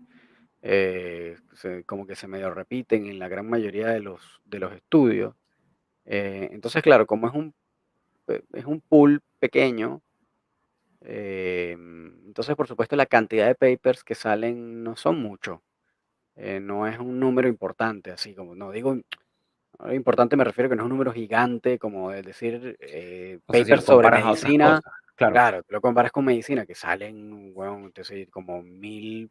Como que se medio repiten en la gran mayoría de los estudios. Entonces, claro, como es un pool pequeño, entonces, por supuesto, la cantidad de papers que salen no son muchos. No es un número importante, así como, no digo, importante me refiero que no es un número gigante, como es decir, O sea, si papers lo sobre comparas a otras medicina. cosas, claro. Claro, tú lo comparas con medicina, que salen, bueno, entonces como 1000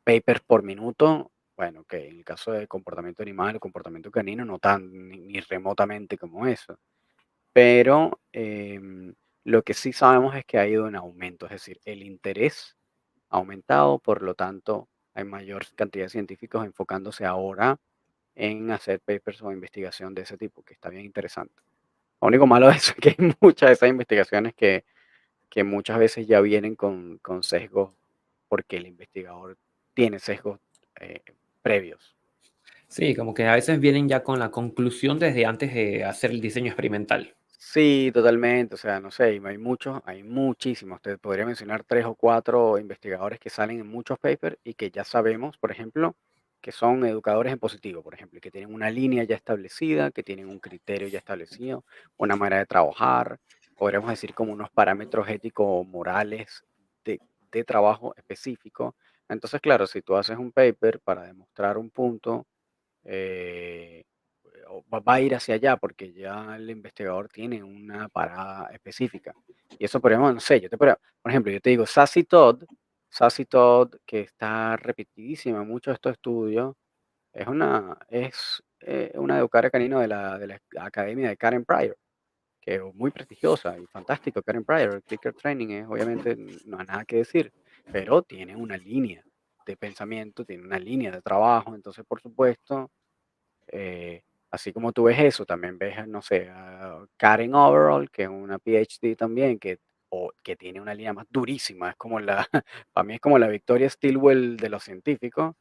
papers por minuto. Bueno, que en el caso de comportamiento animal o comportamiento canino, no tan ni remotamente como eso. pero lo que sí sabemos es que ha ido en aumento, es decir, el interés ha aumentado, por lo tanto, hay mayor cantidad de científicos enfocándose ahora en hacer papers o investigación de ese tipo, que está bien interesante. Lo único malo de eso es que hay muchas de esas investigaciones que muchas veces ya vienen con sesgos porque el investigador tiene sesgos eh, previos. Sí, como que a veces vienen ya con la conclusión desde antes de hacer el diseño experimental. Sí, totalmente. O sea, no sé, hay muchos, hay muchísimos. Te podría mencionar 3 o 4 investigadores que salen en muchos papers y que ya sabemos, por ejemplo, que son educadores en positivo, por ejemplo, y que tienen una línea ya establecida, que tienen un criterio ya establecido, una manera de trabajar, podríamos decir como unos parámetros éticos morales de, de trabajo específico. Entonces, claro, si tú haces un paper para demostrar un punto, eh, o va a ir hacia allá porque ya el investigador tiene una parada específica. Y eso, por ejemplo, no sé, por ejemplo, yo te digo, Sassy Todd, que está repetidísima en muchos de estos estudios, es una educadora canino de la academia de Karen Pryor, que es muy prestigiosa y fantástico. Karen Pryor, el Clicker Training es obviamente, no hay nada que decir, pero tiene una línea de pensamiento, tiene una línea de trabajo, entonces, por supuesto, eh, así como tú ves eso, también ves, no sé, a Karen Overall, que es una PhD también, que tiene una línea más durísima. Es como para mí es como la Victoria Stilwell de los científicos,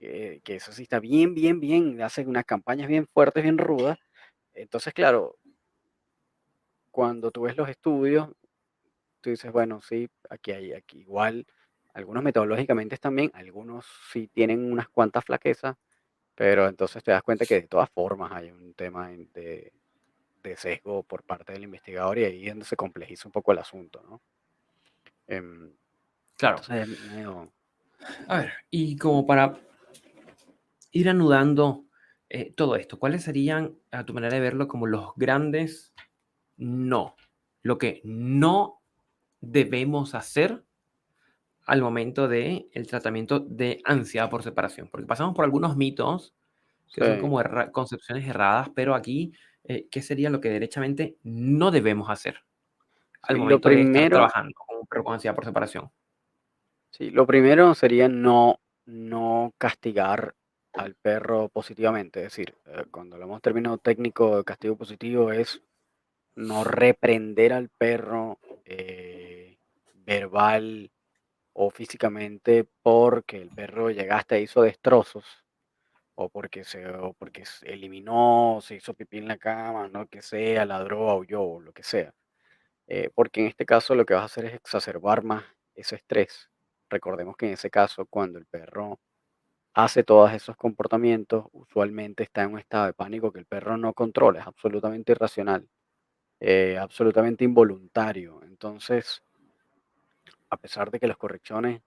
que eso sí está bien, bien, bien, hace unas campañas bien fuertes, bien rudas. Entonces, claro, cuando tú ves los estudios, tú dices, bueno, sí, aquí igual, algunos metodológicamente están bien, algunos sí tienen unas cuantas flaquezas, pero entonces te das cuenta que de todas formas hay un tema de sesgo por parte del investigador y ahí es donde se complejiza un poco el asunto, ¿no? Em, Claro. entonces, es medio, A ver, y como para ir anudando todo esto, ¿cuáles serían, a tu manera de verlo, como los grandes no? Lo que no debemos hacer al momento de el tratamiento de ansiedad por separación, porque pasamos por algunos mitos que son sí, como concepciones erradas, pero aquí, ¿qué sería lo que derechamente no debemos hacer al sí, lo momento de estar primero, trabajando con un perro con ansiedad por separación? sí, lo primero sería no castigar al perro positivamente, es decir, cuando hablamos término técnico de castigo positivo es no reprender al perro verbal o físicamente porque el perro llegaste e hizo destrozos, o porque eliminó, se hizo pipí en la cama, no que sea, ladró, aulló, o lo que sea. Porque en este caso lo que vas a hacer es exacerbar más ese estrés. Recordemos que en ese caso, cuando el perro hace todos esos comportamientos, usualmente está en un estado de pánico que el perro no controla, es absolutamente irracional, absolutamente involuntario. Entonces, a pesar de que las correcciones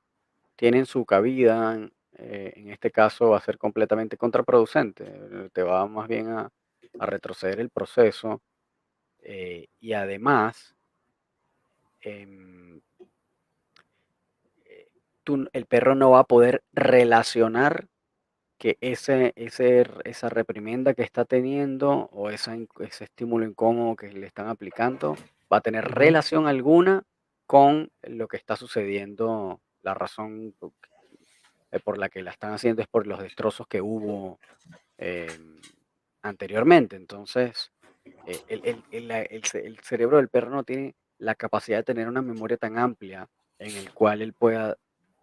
tienen su cabida, en este caso va a ser completamente contraproducente, te va más bien a retroceder el proceso, y además, em, el perro no va a poder relacionar que esa reprimenda que está teniendo o ese estímulo incómodo que le están aplicando va a tener Ujú. relación alguna con lo que está sucediendo. La razón por la que la están haciendo es por los destrozos que hubo em, anteriormente. Entonces, el cerebro del perro no tiene la capacidad de tener una memoria tan amplia en el cual él pueda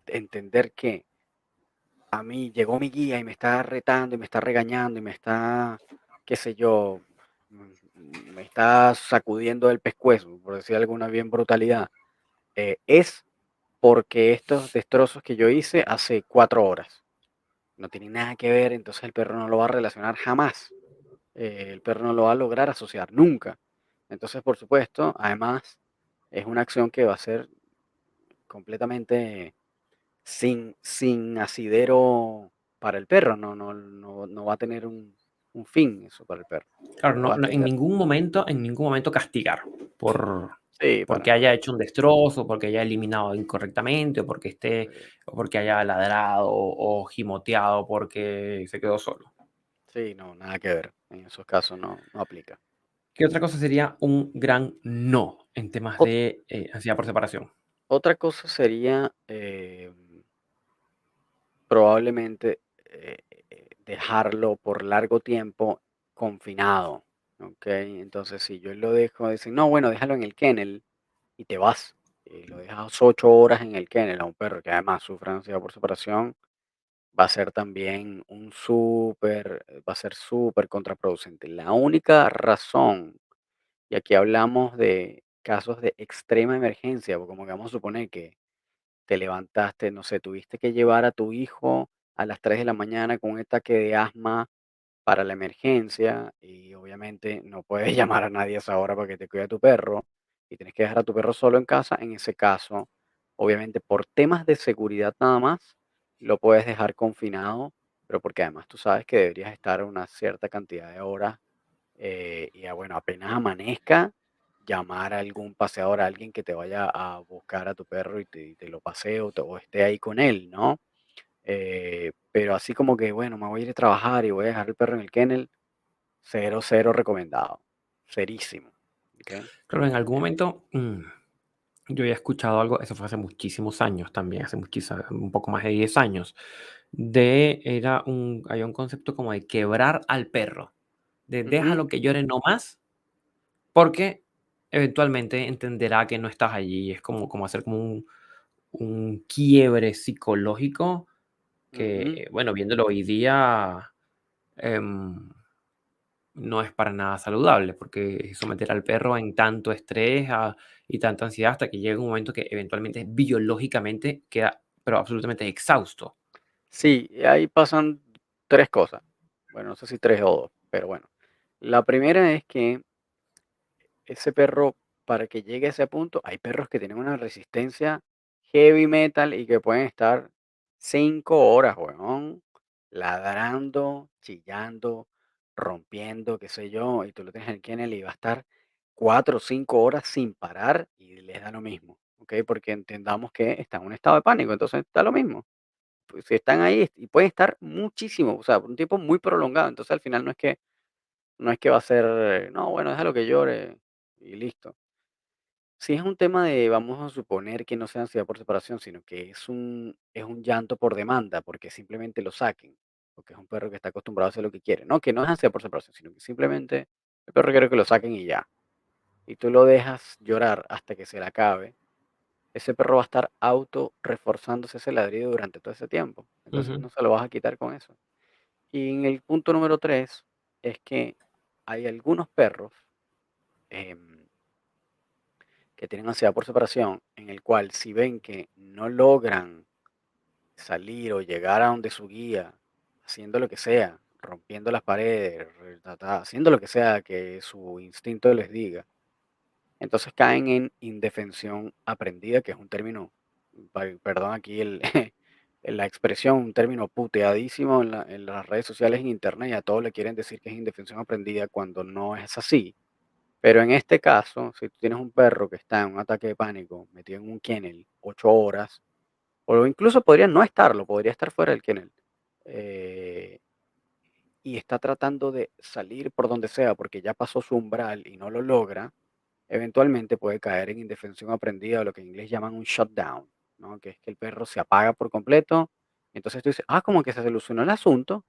entender que a mí llegó mi guía y me está retando y me está regañando y me está, qué sé yo, me está sacudiendo el pescuezo, por decir alguna bien brutalidad. Es porque estos destrozos que yo hice hace 4 horas no tienen nada que ver, entonces el perro no lo va a relacionar jamás. El perro no lo va a lograr asociar nunca. Entonces, por supuesto, además, es una acción que va a ser completamente sin asidero para el perro, no va a tener un fin eso para el perro. Claro, Lo va a en tener, ningún momento castigar sí, para porque nada. haya hecho un destrozo, porque haya eliminado incorrectamente, Sí, o porque haya ladrado o gimoteado porque se quedó solo. sí, no, nada que ver. En esos casos no aplica. ¿Qué otra cosa sería un gran no en temas Ot- de ansiedad por separación? Otra cosa sería probablemente dejarlo por largo tiempo confinado, ¿ok? Entonces, si yo lo dejo, dicen, no, bueno, déjalo en el kennel y te vas. Y lo dejas 8 horas en el kennel a un perro que además sufre ansiedad por separación, va a ser también va a ser súper contraproducente. La única razón, y aquí hablamos de casos de extrema emergencia, porque como que vamos a suponer que te levantaste, no sé, tuviste que llevar a tu hijo a las 3 de la mañana con un ataque de asma para la emergencia y obviamente no puedes llamar a nadie a esa hora para que te cuide a tu perro y tienes que dejar a tu perro solo en casa. En ese caso, obviamente por temas de seguridad nada más, lo puedes dejar confinado, pero porque además tú sabes que deberías estar una cierta cantidad de horas y bueno, apenas amanezca, llamar a algún paseador, a alguien que te vaya a buscar a tu perro y te lo pasee o esté ahí con él, ¿no? Pero así como que, bueno, me voy a ir a trabajar y voy a dejar el perro en el kennel, cero, cero recomendado. Cerísimo. ¿Ok? Claro, en algún momento yo había escuchado algo, eso fue hace muchísimos años también, hace muchísimos, un poco más de 10 años, había un concepto como de quebrar al perro, de Ujú. déjalo que llore no más, porque eventualmente entenderá que no estás allí. Es como hacer como un quiebre psicológico que, Ujú. bueno, viéndolo hoy día, em, no es para nada saludable, porque someter al perro en tanto estrés y tanta ansiedad hasta que llega un momento que eventualmente biológicamente queda, pero absolutamente exhausto. Sí, y ahí pasan tres cosas. Bueno, no sé si tres o dos, pero bueno. La primera es que ese perro, para que llegue a ese punto, hay perros que tienen una resistencia heavy metal y que pueden estar 5 horas, weón, ladrando, chillando, rompiendo, qué sé yo, y tú lo tienes en el kennel y va a estar 4 o 5 horas sin parar y les da lo mismo, ¿ok? Porque entendamos que está en un estado de pánico, entonces da lo mismo. Pues si están ahí y pueden estar muchísimo, o sea, por un tiempo muy prolongado, entonces al final no es que va a ser, no, bueno, déjalo que llore y listo. Si es un tema de, vamos a suponer que no sea ansiedad por separación, sino que es un llanto por demanda, porque simplemente lo saquen, porque es un perro que está acostumbrado a hacer lo que quiere. No, que no es ansiedad por separación, sino que simplemente el perro quiere que lo saquen y ya. Y tú lo dejas llorar hasta que se le acabe. Ese perro va a estar auto reforzándose ese ladrido durante todo ese tiempo. Entonces Ujú, no se lo vas a quitar con eso. Y en el punto número 3 es que hay algunos perros em, que tienen ansiedad por separación, en el cual si ven que no logran salir o llegar a donde su guía, haciendo lo que sea, rompiendo las paredes, haciendo lo que sea que su instinto les diga, entonces caen en indefensión aprendida, que es un término, perdón aquí la expresión, un término puteadísimo en las redes sociales, en internet, y a todos le quieren decir que es indefensión aprendida cuando no es así. Pero en este caso, si tú tienes un perro que está en un ataque de pánico, metido en un kennel 8 horas, o incluso podría no estarlo, podría estar fuera del kennel, eh, y está tratando de salir por donde sea porque ya pasó su umbral y no lo logra, eventualmente puede caer en indefensión aprendida o lo que en inglés llaman un shutdown, ¿no? Que es que el perro se apaga por completo. Entonces tú dices, como que se solucionó el asunto.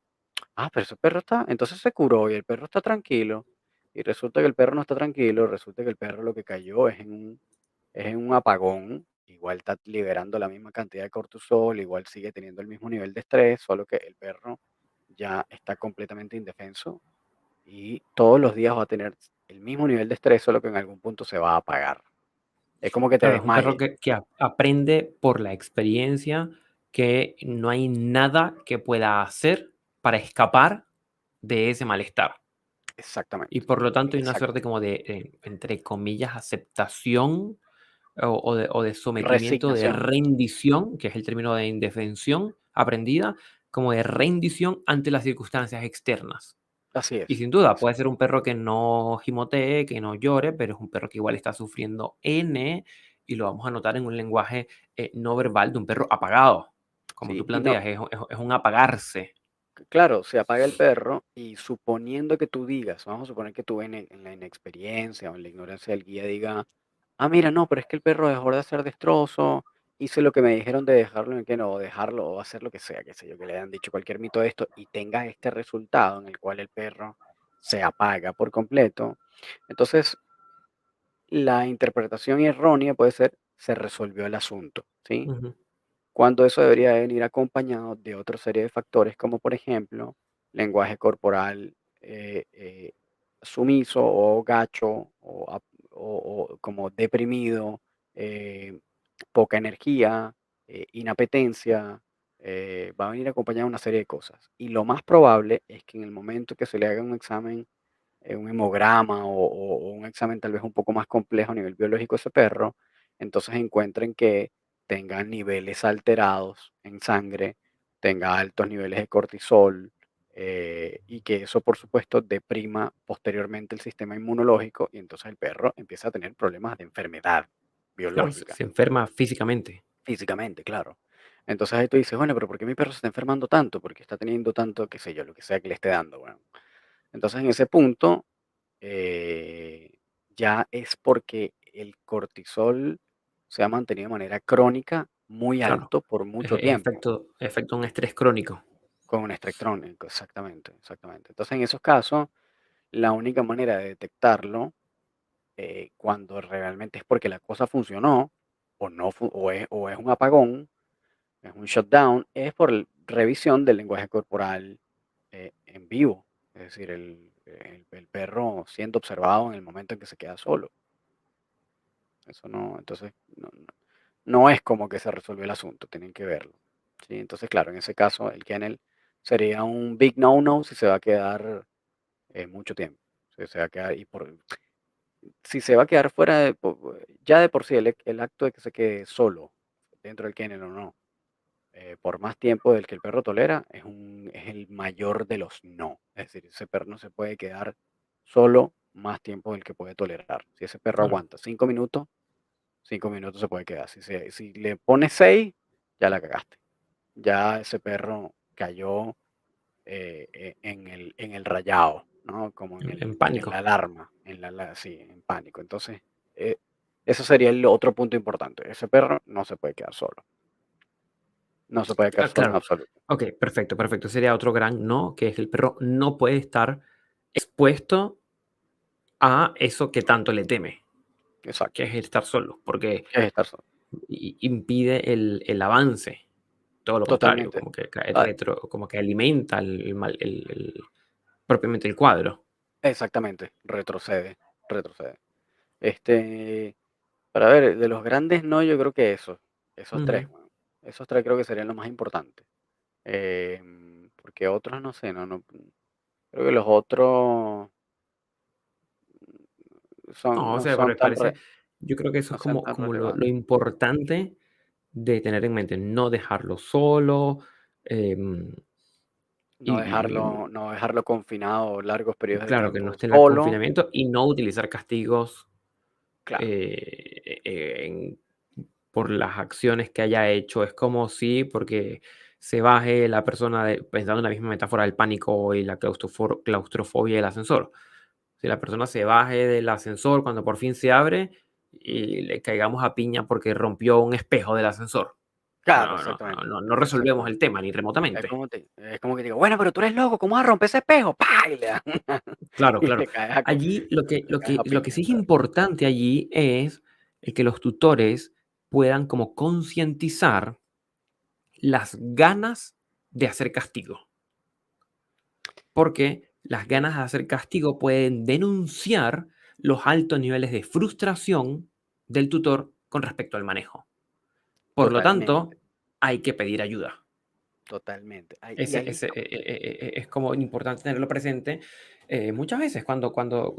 Pero ese perro entonces se curó y el perro está tranquilo. Y resulta que el perro no está tranquilo, resulta que el perro lo que cayó es en un apagón. Igual está liberando la misma cantidad de cortisol, igual sigue teniendo el mismo nivel de estrés, solo que el perro ya está completamente indefenso y todos los días va a tener el mismo nivel de estrés, solo que en algún punto se va a apagar. Es como que te claro, es un perro desmayes. que aprende por la experiencia que no hay nada que pueda hacer para escapar de ese malestar. Y Exactamente, por lo tanto hay una suerte exactamente. como de, entre comillas, aceptación o de sometimiento, de Resignación. rendición, que es el término de indefensión aprendida, como de rendición ante las circunstancias externas. Así Y es. sin duda, Así puede es. ser un perro que no gimotee, que no llore, pero es un perro que igual está sufriendo N, y lo vamos a notar en un lenguaje no verbal de un perro apagado. Como tú Sí, y no, planteas, es un apagarse. claro, se apaga el perro y suponiendo que tú digas, vamos a suponer que tú en la inexperiencia o en la ignorancia del guía diga, ah, mira, no, pero es que el perro dejó de hacer destrozo, hice lo que me dijeron de dejarlo en el que no, o dejarlo o hacer lo que sea, qué sé yo, que le hayan dicho cualquier mito de esto y tenga este resultado en el cual el perro se apaga por completo. Entonces, la interpretación errónea puede ser, se resolvió el asunto, ¿sí? Ujú, Cuando eso debería venir acompañado de otra serie de factores, como por ejemplo, lenguaje corporal sumiso o gacho o como deprimido, eh, poca energía, inapetencia, va a venir acompañado de una serie de cosas. Y lo más probable es que en el momento que se le haga un examen, un hemograma o un examen tal vez un poco más complejo a nivel biológico de ese perro, entonces encuentren que tenga niveles alterados en sangre, tenga altos niveles de cortisol, y que eso, por supuesto, deprima posteriormente el sistema inmunológico y entonces el perro empieza a tener problemas de enfermedad claro, biológica, se enferma físicamente. físicamente, claro. Entonces ahí tú dices, bueno, pero ¿por qué mi perro se está enfermando tanto? Porque está teniendo tanto, qué sé yo, lo que sea que le esté dando, bueno. Entonces en ese punto eh, ya es porque el cortisol se ha mantenido de manera crónica muy Claro, alto por mucho es tiempo, efecto un estrés crónico. con un estrés crónico, exactamente, exactamente. Entonces, en esos casos, la única manera de detectarlo, cuando realmente es porque la cosa funcionó, o, no, o es un apagón, es un shutdown, es por revisión del lenguaje corporal en vivo. Es decir, el perro siendo observado en el momento en que se queda solo. Eso no, entonces, no es como que se resuelve el asunto, tienen que verlo. ¿Sí? Entonces, claro, en ese caso, el kennel sería un big no-no si se va a quedar mucho tiempo. Si se va a quedar, si se va a quedar fuera ya de por sí el acto de que se quede solo dentro del kennel o no, por más tiempo del que el perro tolera, es el mayor de los no. Es decir, ese perro no se puede quedar solo más tiempo del que puede tolerar. Si ese perro Claro, aguanta 5 minutos se puede quedar. Si le pones 6, ya la cagaste. Ya ese perro cayó en el rayado, ¿no? Como en en la pánico. alarma, sí, en pánico. Entonces, eh, eso sería el otro punto importante. Ese perro no se puede quedar solo. No se puede quedar solo en Claro. absoluto. Okey, perfecto, perfecto. Sería otro gran no, que es el perro no puede estar expuesto a eso que tanto le teme, que Exacto. es estar solo, porque Es estar solo. impide el avance, todo lo contrario, Totalmente. como que Ah, como que alimenta el mal propiamente el cuadro. exactamente. Retrocede. Retrocede. Este, para ver, de los grandes no, yo creo que esos Ujú. tres, bueno, esos tres creo que serían los más importantes. Porque otros no sé, creo que los otros No, o no sea, son me tan parece yo creo que eso no es son como tan como lo relevantes. importante de tener en mente, no dejarlo solo, em, y No dejarlo confinado largos periodos de claro, que no tiempo esté en el solo, confinamiento y no utilizar castigos, claro, en por las acciones que haya hecho. Es como si porque se baje la persona pensando en la misma metáfora del pánico y la claustrofobia del ascensor. Si la persona se baje del ascensor cuando por fin se abre y le caigamos a piña porque rompió un espejo del ascensor. claro, No, exactamente, no resolvemos exactamente. el tema ni remotamente. Es como que digo: "Bueno, pero tú eres loco, ¿cómo vas a romper ese espejo?". ¡Pah! Y le dan Claro, y claro. le caes a co Allí le caes a lo que sí piña, es ¿sabes? importante allí es el que los tutores puedan como concientizar las ganas de hacer castigo, porque las Mm, ganas de hacer castigo pueden denunciar los altos niveles de frustración del tutor con respecto al manejo. Por lo totalmente, tanto, hay que pedir ayuda. totalmente. Ay, y ahí Es como importante tenerlo presente, muchas veces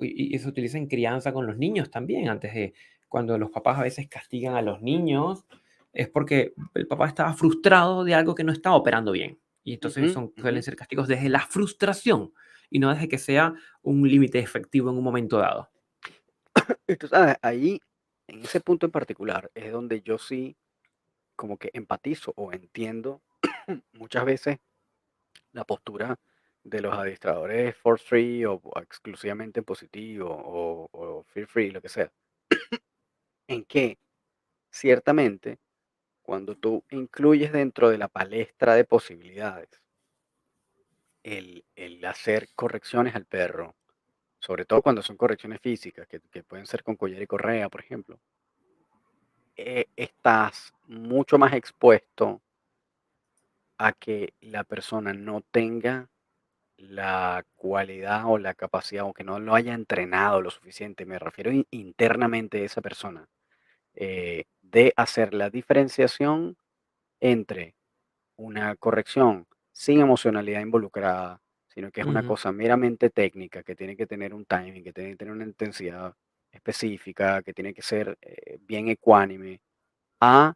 y se utiliza en crianza con los niños también, antes de cuando los papás a veces castigan a los niños, es porque el papá estaba frustrado de algo que no estaba operando bien. Y entonces ujú, suelen ujú. ser castigos desde la frustración y no desde que sea un límite efectivo en un momento dado. Y tú sabes, ahí, en ese punto en particular, es donde yo sí como que empatizo o entiendo muchas veces la postura de los adiestradores force free o exclusivamente positivo o fear free, lo que sea, en que ciertamente cuando tú incluyes dentro de la palestra de posibilidades el hacer correcciones al perro, sobre todo cuando son correcciones físicas, que pueden ser con collar y correa, por ejemplo, estás mucho más expuesto a que la persona no tenga la cualidad o la capacidad, o que no lo haya entrenado lo suficiente, me refiero internamente a esa persona, de hacer la diferenciación entre una corrección sin emocionalidad involucrada, sino que es una Ujú. cosa meramente técnica, que tiene que tener un timing, que tiene que tener una intensidad específica, que tiene que ser bien ecuánime, a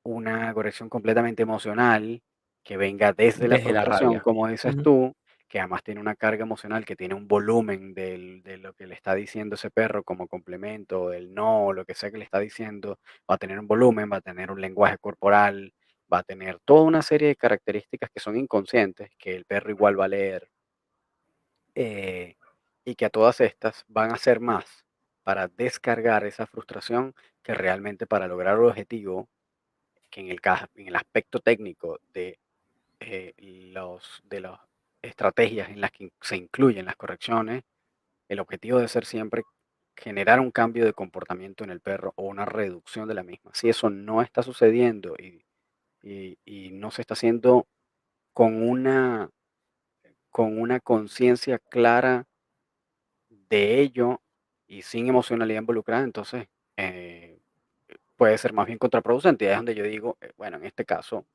una corrección completamente emocional que venga desde la Desde la frustración, rabia. como dices Ujú. tú, que además tiene una carga emocional, que tiene un volumen de lo que le está diciendo ese perro como complemento, del no, o lo que sea que le está diciendo, va a tener un volumen, va a tener un lenguaje corporal, va a tener toda una serie de características que son inconscientes, que el perro igual va a leer, eh, y que a todas estas van a ser más para descargar esa frustración que realmente para lograr el objetivo que en el aspecto técnico de las estrategias en las que se incluyen las correcciones, el objetivo debe ser siempre generar un cambio de comportamiento en el perro o una reducción de la misma. Si eso no está sucediendo y no se está haciendo con con una conciencia clara de ello y sin emocionalidad involucrada, entonces eh, puede ser más bien contraproducente. Y ahí es donde yo digo, bueno, en este caso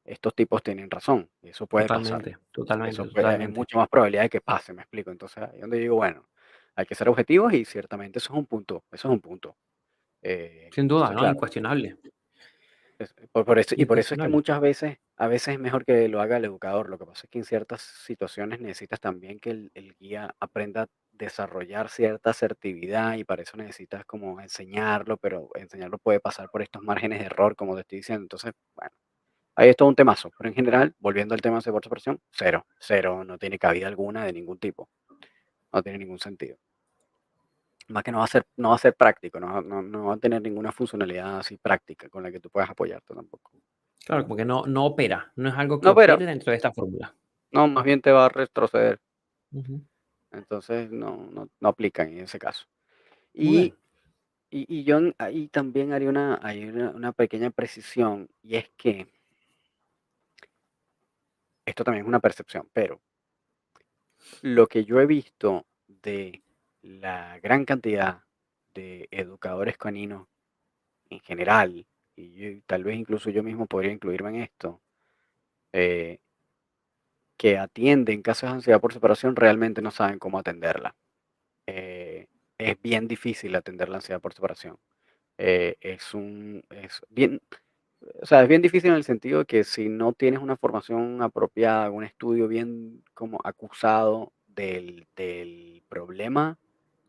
estos tipos tienen razón, y eso puede pasar. Totalmente, totalmente, Hay totalmente. mucha más probabilidad de que pase, me explico. Entonces, ahí es donde digo, bueno, hay que ser objetivos y ciertamente eso es un punto, eso es un punto. Sin duda, Entonces, ¿no? claro, Incuestionable, por eso, y por eso es que incuestionable. muchas veces, a veces es mejor que lo haga el educador. Lo que pasa es que en ciertas situaciones necesitas también que el guía aprenda a desarrollar cierta asertividad y para eso necesitas como enseñarlo, pero enseñarlo puede pasar por estos márgenes de error, como te estoy diciendo. Entonces, bueno. Ahí es todo un temazo, pero en general, volviendo al tema de por separación, cero, cero, no tiene cabida alguna de ningún tipo, no tiene ningún sentido. Más que no va a ser práctico, no va a tener ninguna funcionalidad así práctica con la que tú puedas apoyarte tampoco. Claro, como que no opera, no es algo que No, pero opere dentro de esta fórmula. no, más bien te va a retroceder, Ujú. entonces no aplica en ese caso. Muy Y, bien, y yo ahí también haría una pequeña precisión, y es que esto también es una percepción, pero lo que yo he visto de la gran cantidad de educadores caninos en general, tal vez incluso yo mismo podría incluirme en esto, eh, que atienden casos de ansiedad por separación realmente no saben cómo atenderla. Eh, es bien difícil atender la ansiedad por separación. Es bien, o sea, es bien difícil en el sentido de que si no tienes una formación apropiada, un estudio bien como acusado del problema,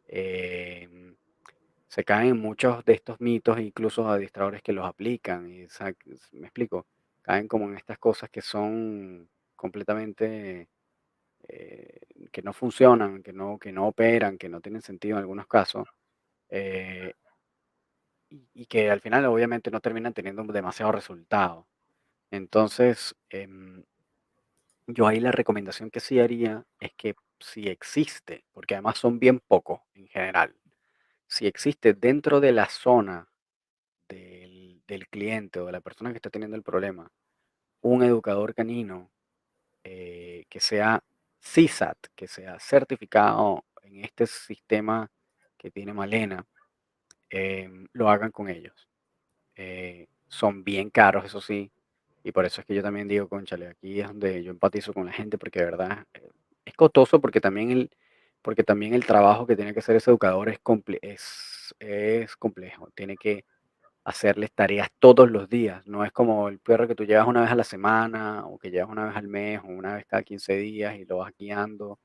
em, se caen en muchos de estos mitos, e incluso adiestradores que los aplican. ¿Me explico? Caen como en estas cosas que son completamente, que no funcionan, que no operan, que no tienen sentido en algunos casos, eh, y que al final obviamente no terminan teniendo demasiados resultados. Entonces, yo ahí la recomendación que sí haría es que si existe, porque además son bien pocos en general, si existe dentro de la zona del cliente o de la persona que está teniendo el problema, un educador canino que sea CSAT, que sea certificado en este sistema que tiene Malena, lo hagan con ellos. Son bien caros, eso sí, y por eso es que yo también digo, cónchale, aquí es donde yo empatizo con la gente, porque de verdad es costoso, porque también el trabajo que tiene que hacer ese educador es complejo. Tiene que hacerles tareas todos los días. No es como el perro que tú llevas una vez a la semana o que llevas una vez al mes o una vez cada 15 días y lo vas guiando,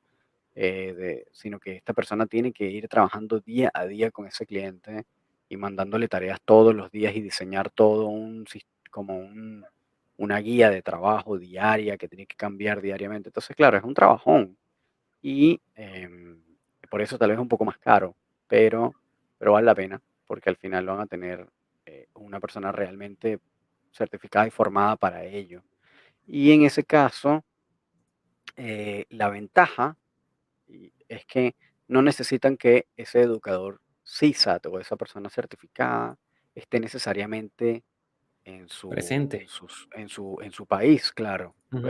sino que esta persona tiene que ir trabajando día a día con ese cliente y mandándole tareas todos los días y diseñar todo como una guía de trabajo diaria que tiene que cambiar diariamente. Entonces, claro, es un trabajón y por eso tal vez es un poco más caro, pero, pero vale la pena porque al final van a tener una persona realmente certificada y formada para ello. Y en ese caso, la ventaja es que no necesitan que ese educador CISAT o esa persona certificada esté necesariamente Presente. en su país, claro. Ujú.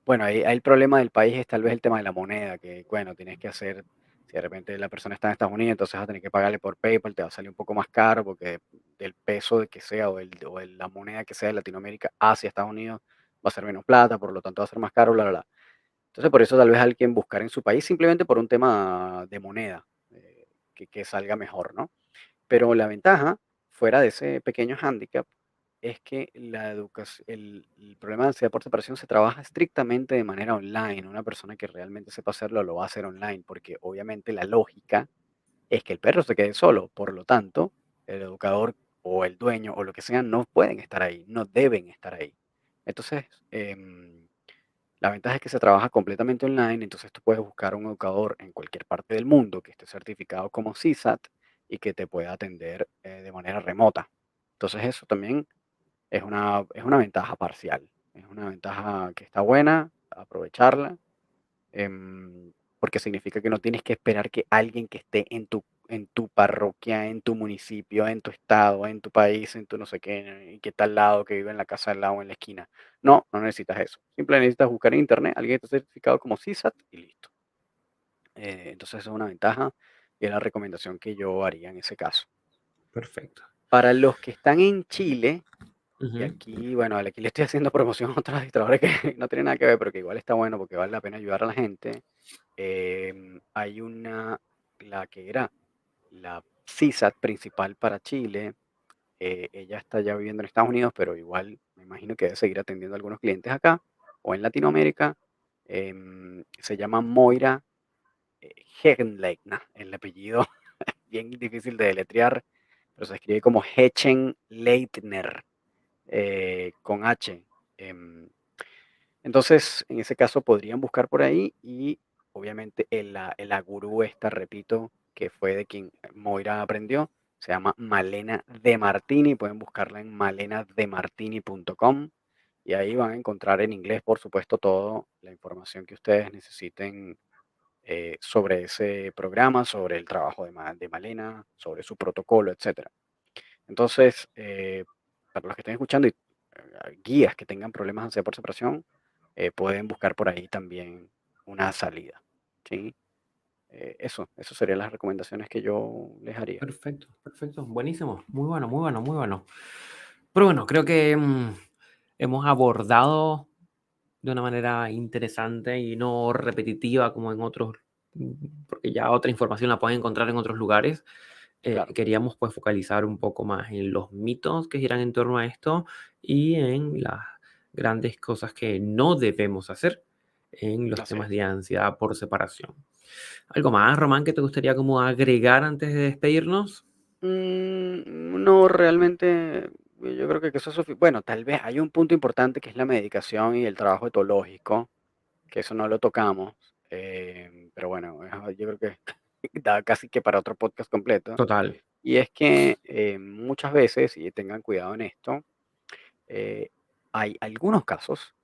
Bueno, ahí el problema del país es tal vez el tema de la moneda, que bueno, tienes que hacer, si de repente la persona está en Estados Unidos, entonces vas a tener que pagarle por PayPal, te va a salir un poco más caro porque del peso de que sea la moneda que sea de Latinoamérica hacia Estados Unidos va a ser menos plata, por lo tanto va a ser más caro, bla, bla, bla. Entonces por eso tal vez alguien buscar en su país simplemente por un tema de moneda, que salga mejor, ¿no? Pero la ventaja, fuera de ese pequeño hándicap, es que la educación, el problema de ansiedad por separación se trabaja estrictamente de manera online. Una persona que realmente sepa hacerlo lo va a hacer online, porque obviamente la lógica es que el perro se quede solo. Por lo tanto, el educador o el dueño o lo que sea no pueden estar ahí, no deben estar ahí. Entonces, la ventaja es que se trabaja completamente online, entonces tú puedes buscar un educador en cualquier parte del mundo que esté certificado como CSAT y que te pueda atender de manera remota. Entonces eso también es una ventaja parcial, es una ventaja que está buena, aprovecharla, porque significa que no tienes que esperar que alguien que esté en tu parroquia, en tu municipio, en tu estado, en tu país, en tu no sé qué, y que está al lado, que vive en la casa al lado, en la esquina. No, no necesitas eso. Simplemente necesitas buscar en internet, alguien que esté certificado como CSAT y listo. Entonces eso es una ventaja y es la recomendación que yo haría en ese caso. Perfecto. Para los que están en Chile, y Ujú. aquí, bueno, aquí le estoy haciendo promoción a otros registradores que no tienen nada que ver, pero que igual está bueno porque vale la pena ayudar a la gente. Hay la que era la CISAT principal para Chile. Ella está ya viviendo en Estados Unidos, pero igual me imagino que debe seguir atendiendo a algunos clientes acá o en Latinoamérica. Se llama Moira Hegenleitner. El apellido bien difícil de deletrear, pero se escribe como Hechenleitner con H. em, entonces, en ese caso podrían buscar por ahí y obviamente la gurú esta, repito, que fue de quien Moira aprendió, se llama Malena De Martini, pueden buscarla en malenademartini.com y ahí van a encontrar en inglés, por supuesto, toda la información que ustedes necesiten sobre ese programa, sobre el trabajo de Malena, sobre su protocolo, etcétera. Entonces, para los que estén escuchando y guías que tengan problemas de ansiedad por separación, pueden buscar por ahí también una salida. ¿Sí? Eso serían las recomendaciones que yo les haría. Perfecto, perfecto. Buenísimo. Muy bueno, muy bueno, muy bueno. Pero bueno, creo que hemos abordado de una manera interesante y no repetitiva como en otros, porque ya otra información la pueden encontrar en otros lugares. Claro, Queríamos pues focalizar un poco más en los mitos que giran en torno a esto y en las grandes cosas que no debemos hacer en los así temas es. de ansiedad por separación. ¿Algo más, Román, que te gustaría como agregar antes de despedirnos? No, realmente yo creo que eso es suficiente. Bueno, tal vez hay un punto importante que es la medicación y el trabajo etológico, que eso no lo tocamos, pero bueno, yo creo que da casi que para otro podcast completo. Total, Y es que muchas veces, y tengan cuidado en esto, eh, hay algunos casos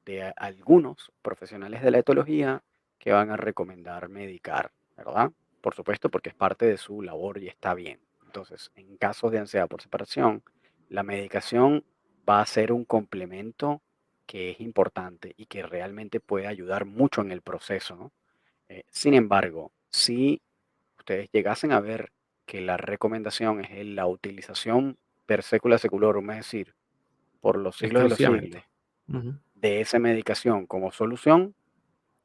de algunos profesionales de la etología que van a recomendar medicar, ¿verdad? Por supuesto, porque es parte de su labor y está bien. Entonces, en casos de ansiedad por separación, la medicación va a ser un complemento que es importante y que realmente puede ayudar mucho en el proceso, ¿no? Sin embargo, si ustedes llegasen a ver que la recomendación es la utilización per secula seculorum, es decir, por los siglos de los siglos, exclusivamente. Ujú. de esa medicación como solución,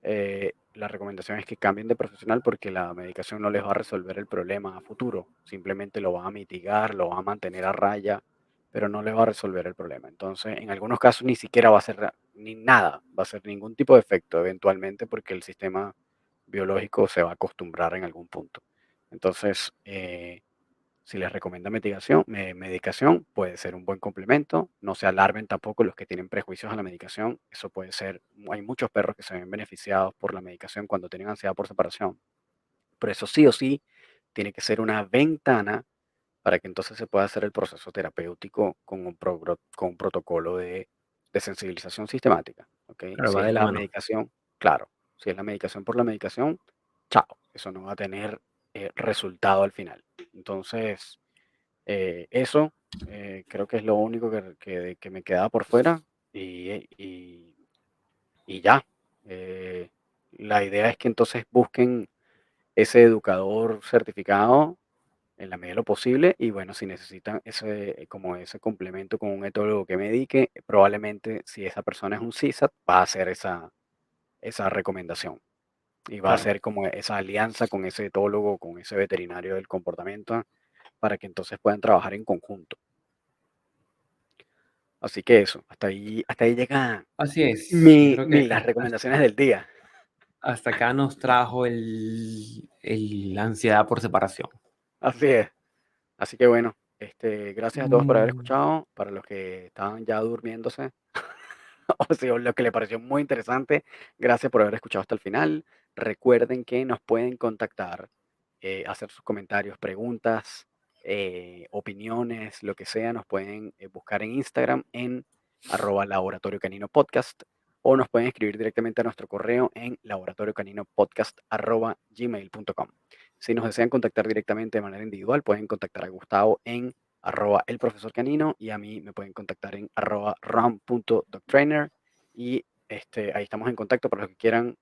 la recomendación es que cambien de profesional porque la medicación no les va a resolver el problema a futuro, simplemente lo va a mitigar, lo va a mantener a raya, pero no les va a resolver el problema. Entonces, en algunos casos ni siquiera va a ser ni nada, va a ser ningún tipo de efecto eventualmente porque el sistema biológico se va a acostumbrar en algún punto. Entonces, si les recomienda medicación, puede ser un buen complemento. No se alarmen tampoco los que tienen prejuicios a la medicación. Eso puede ser, hay muchos perros que se ven beneficiados por la medicación cuando tienen ansiedad por separación. Pero eso sí o sí tiene que ser una ventana para que entonces se pueda hacer el proceso terapéutico con con un protocolo de sensibilización sistemática. ¿Ok? Claro, Si va es de la la mano. medicación, claro. Si es la medicación por la medicación, chao. Eso no va a tener resultado al final. Entonces, eso creo que es lo único que me quedaba por fuera y ya. La idea es que entonces busquen ese educador certificado en la medida de lo posible y bueno, si necesitan como ese complemento con un etólogo que medique, probablemente si esa persona es un CSAT, va a hacer esa recomendación y va a Claro. hacer como esa alianza con ese etólogo, con ese veterinario del comportamiento, para que entonces puedan trabajar en conjunto. Así que eso, hasta ahí llega Así es. Yo creo que las recomendaciones del día. hasta acá nos trajo la ansiedad por separación. Así es. Así que bueno, gracias a todos por haber Mm, escuchado. Para los que estaban ya durmiéndose, o sea, lo que le pareció muy interesante, gracias por haber escuchado hasta el final. Recuerden que nos pueden contactar, hacer sus comentarios, preguntas, opiniones, lo que sea. Nos pueden buscar en Instagram en @laboratorio canino podcast o nos pueden escribir directamente a nuestro correo en laboratoriocaninopodcast@gmail.com. Si nos desean contactar directamente de manera individual, pueden contactar a Gustavo en @el profesor canino y a mí me pueden contactar en @ram.dogtrainer y ahí estamos en contacto para los que quieran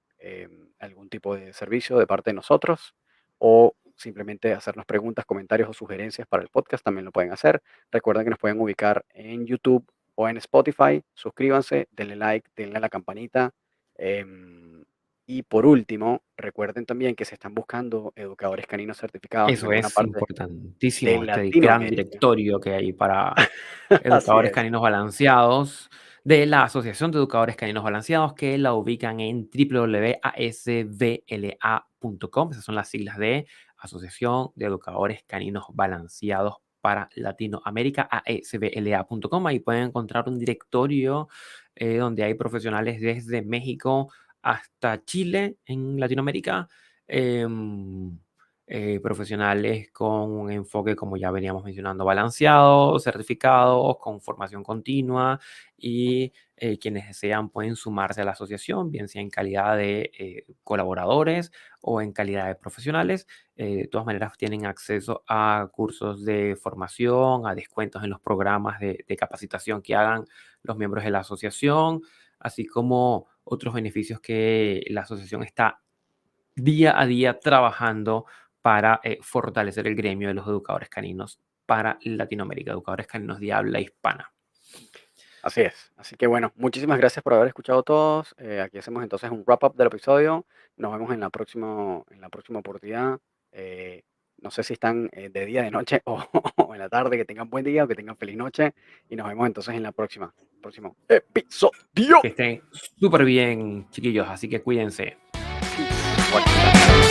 algún tipo de servicio de parte de nosotros o simplemente hacernos preguntas, comentarios o sugerencias para el podcast, también lo pueden hacer. Recuerden que nos pueden ubicar en YouTube o en Spotify. Suscríbanse, denle like, denle a la campanita. Y por último, recuerden también que se están buscando educadores caninos certificados en Eso alguna es parte de importantísimo, este gran Latinoamérica. directorio que hay para Así educadores es. caninos balanceados de la Asociación de Educadores Caninos Balanceados, que la ubican en www.asbla.com. Esas son las siglas de Asociación de Educadores Caninos Balanceados para Latinoamérica, asbla.com. Ahí pueden encontrar un directorio donde hay profesionales desde México hasta Chile en Latinoamérica. em, Profesionales con un enfoque, como ya veníamos mencionando, balanceado, certificados, con formación continua y quienes desean pueden sumarse a la asociación, bien sea en calidad de colaboradores o en calidad de profesionales. De todas maneras, tienen acceso a cursos de formación, a descuentos en los programas de capacitación que hagan los miembros de la asociación, así como otros beneficios que la asociación está día a día trabajando para fortalecer el gremio de los educadores caninos para Latinoamérica, educadores caninos de habla hispana. Así es. Así que bueno, muchísimas gracias por haber escuchado todos. Aquí hacemos entonces un wrap up del episodio. Nos vemos en la próxima oportunidad. Eh, no sé si están de día, de noche o en la tarde. Que tengan buen día o que tengan feliz noche. Y nos vemos entonces en la próximo episodio. Que estén súper bien, chiquillos, así que cuídense. Igual, gracias.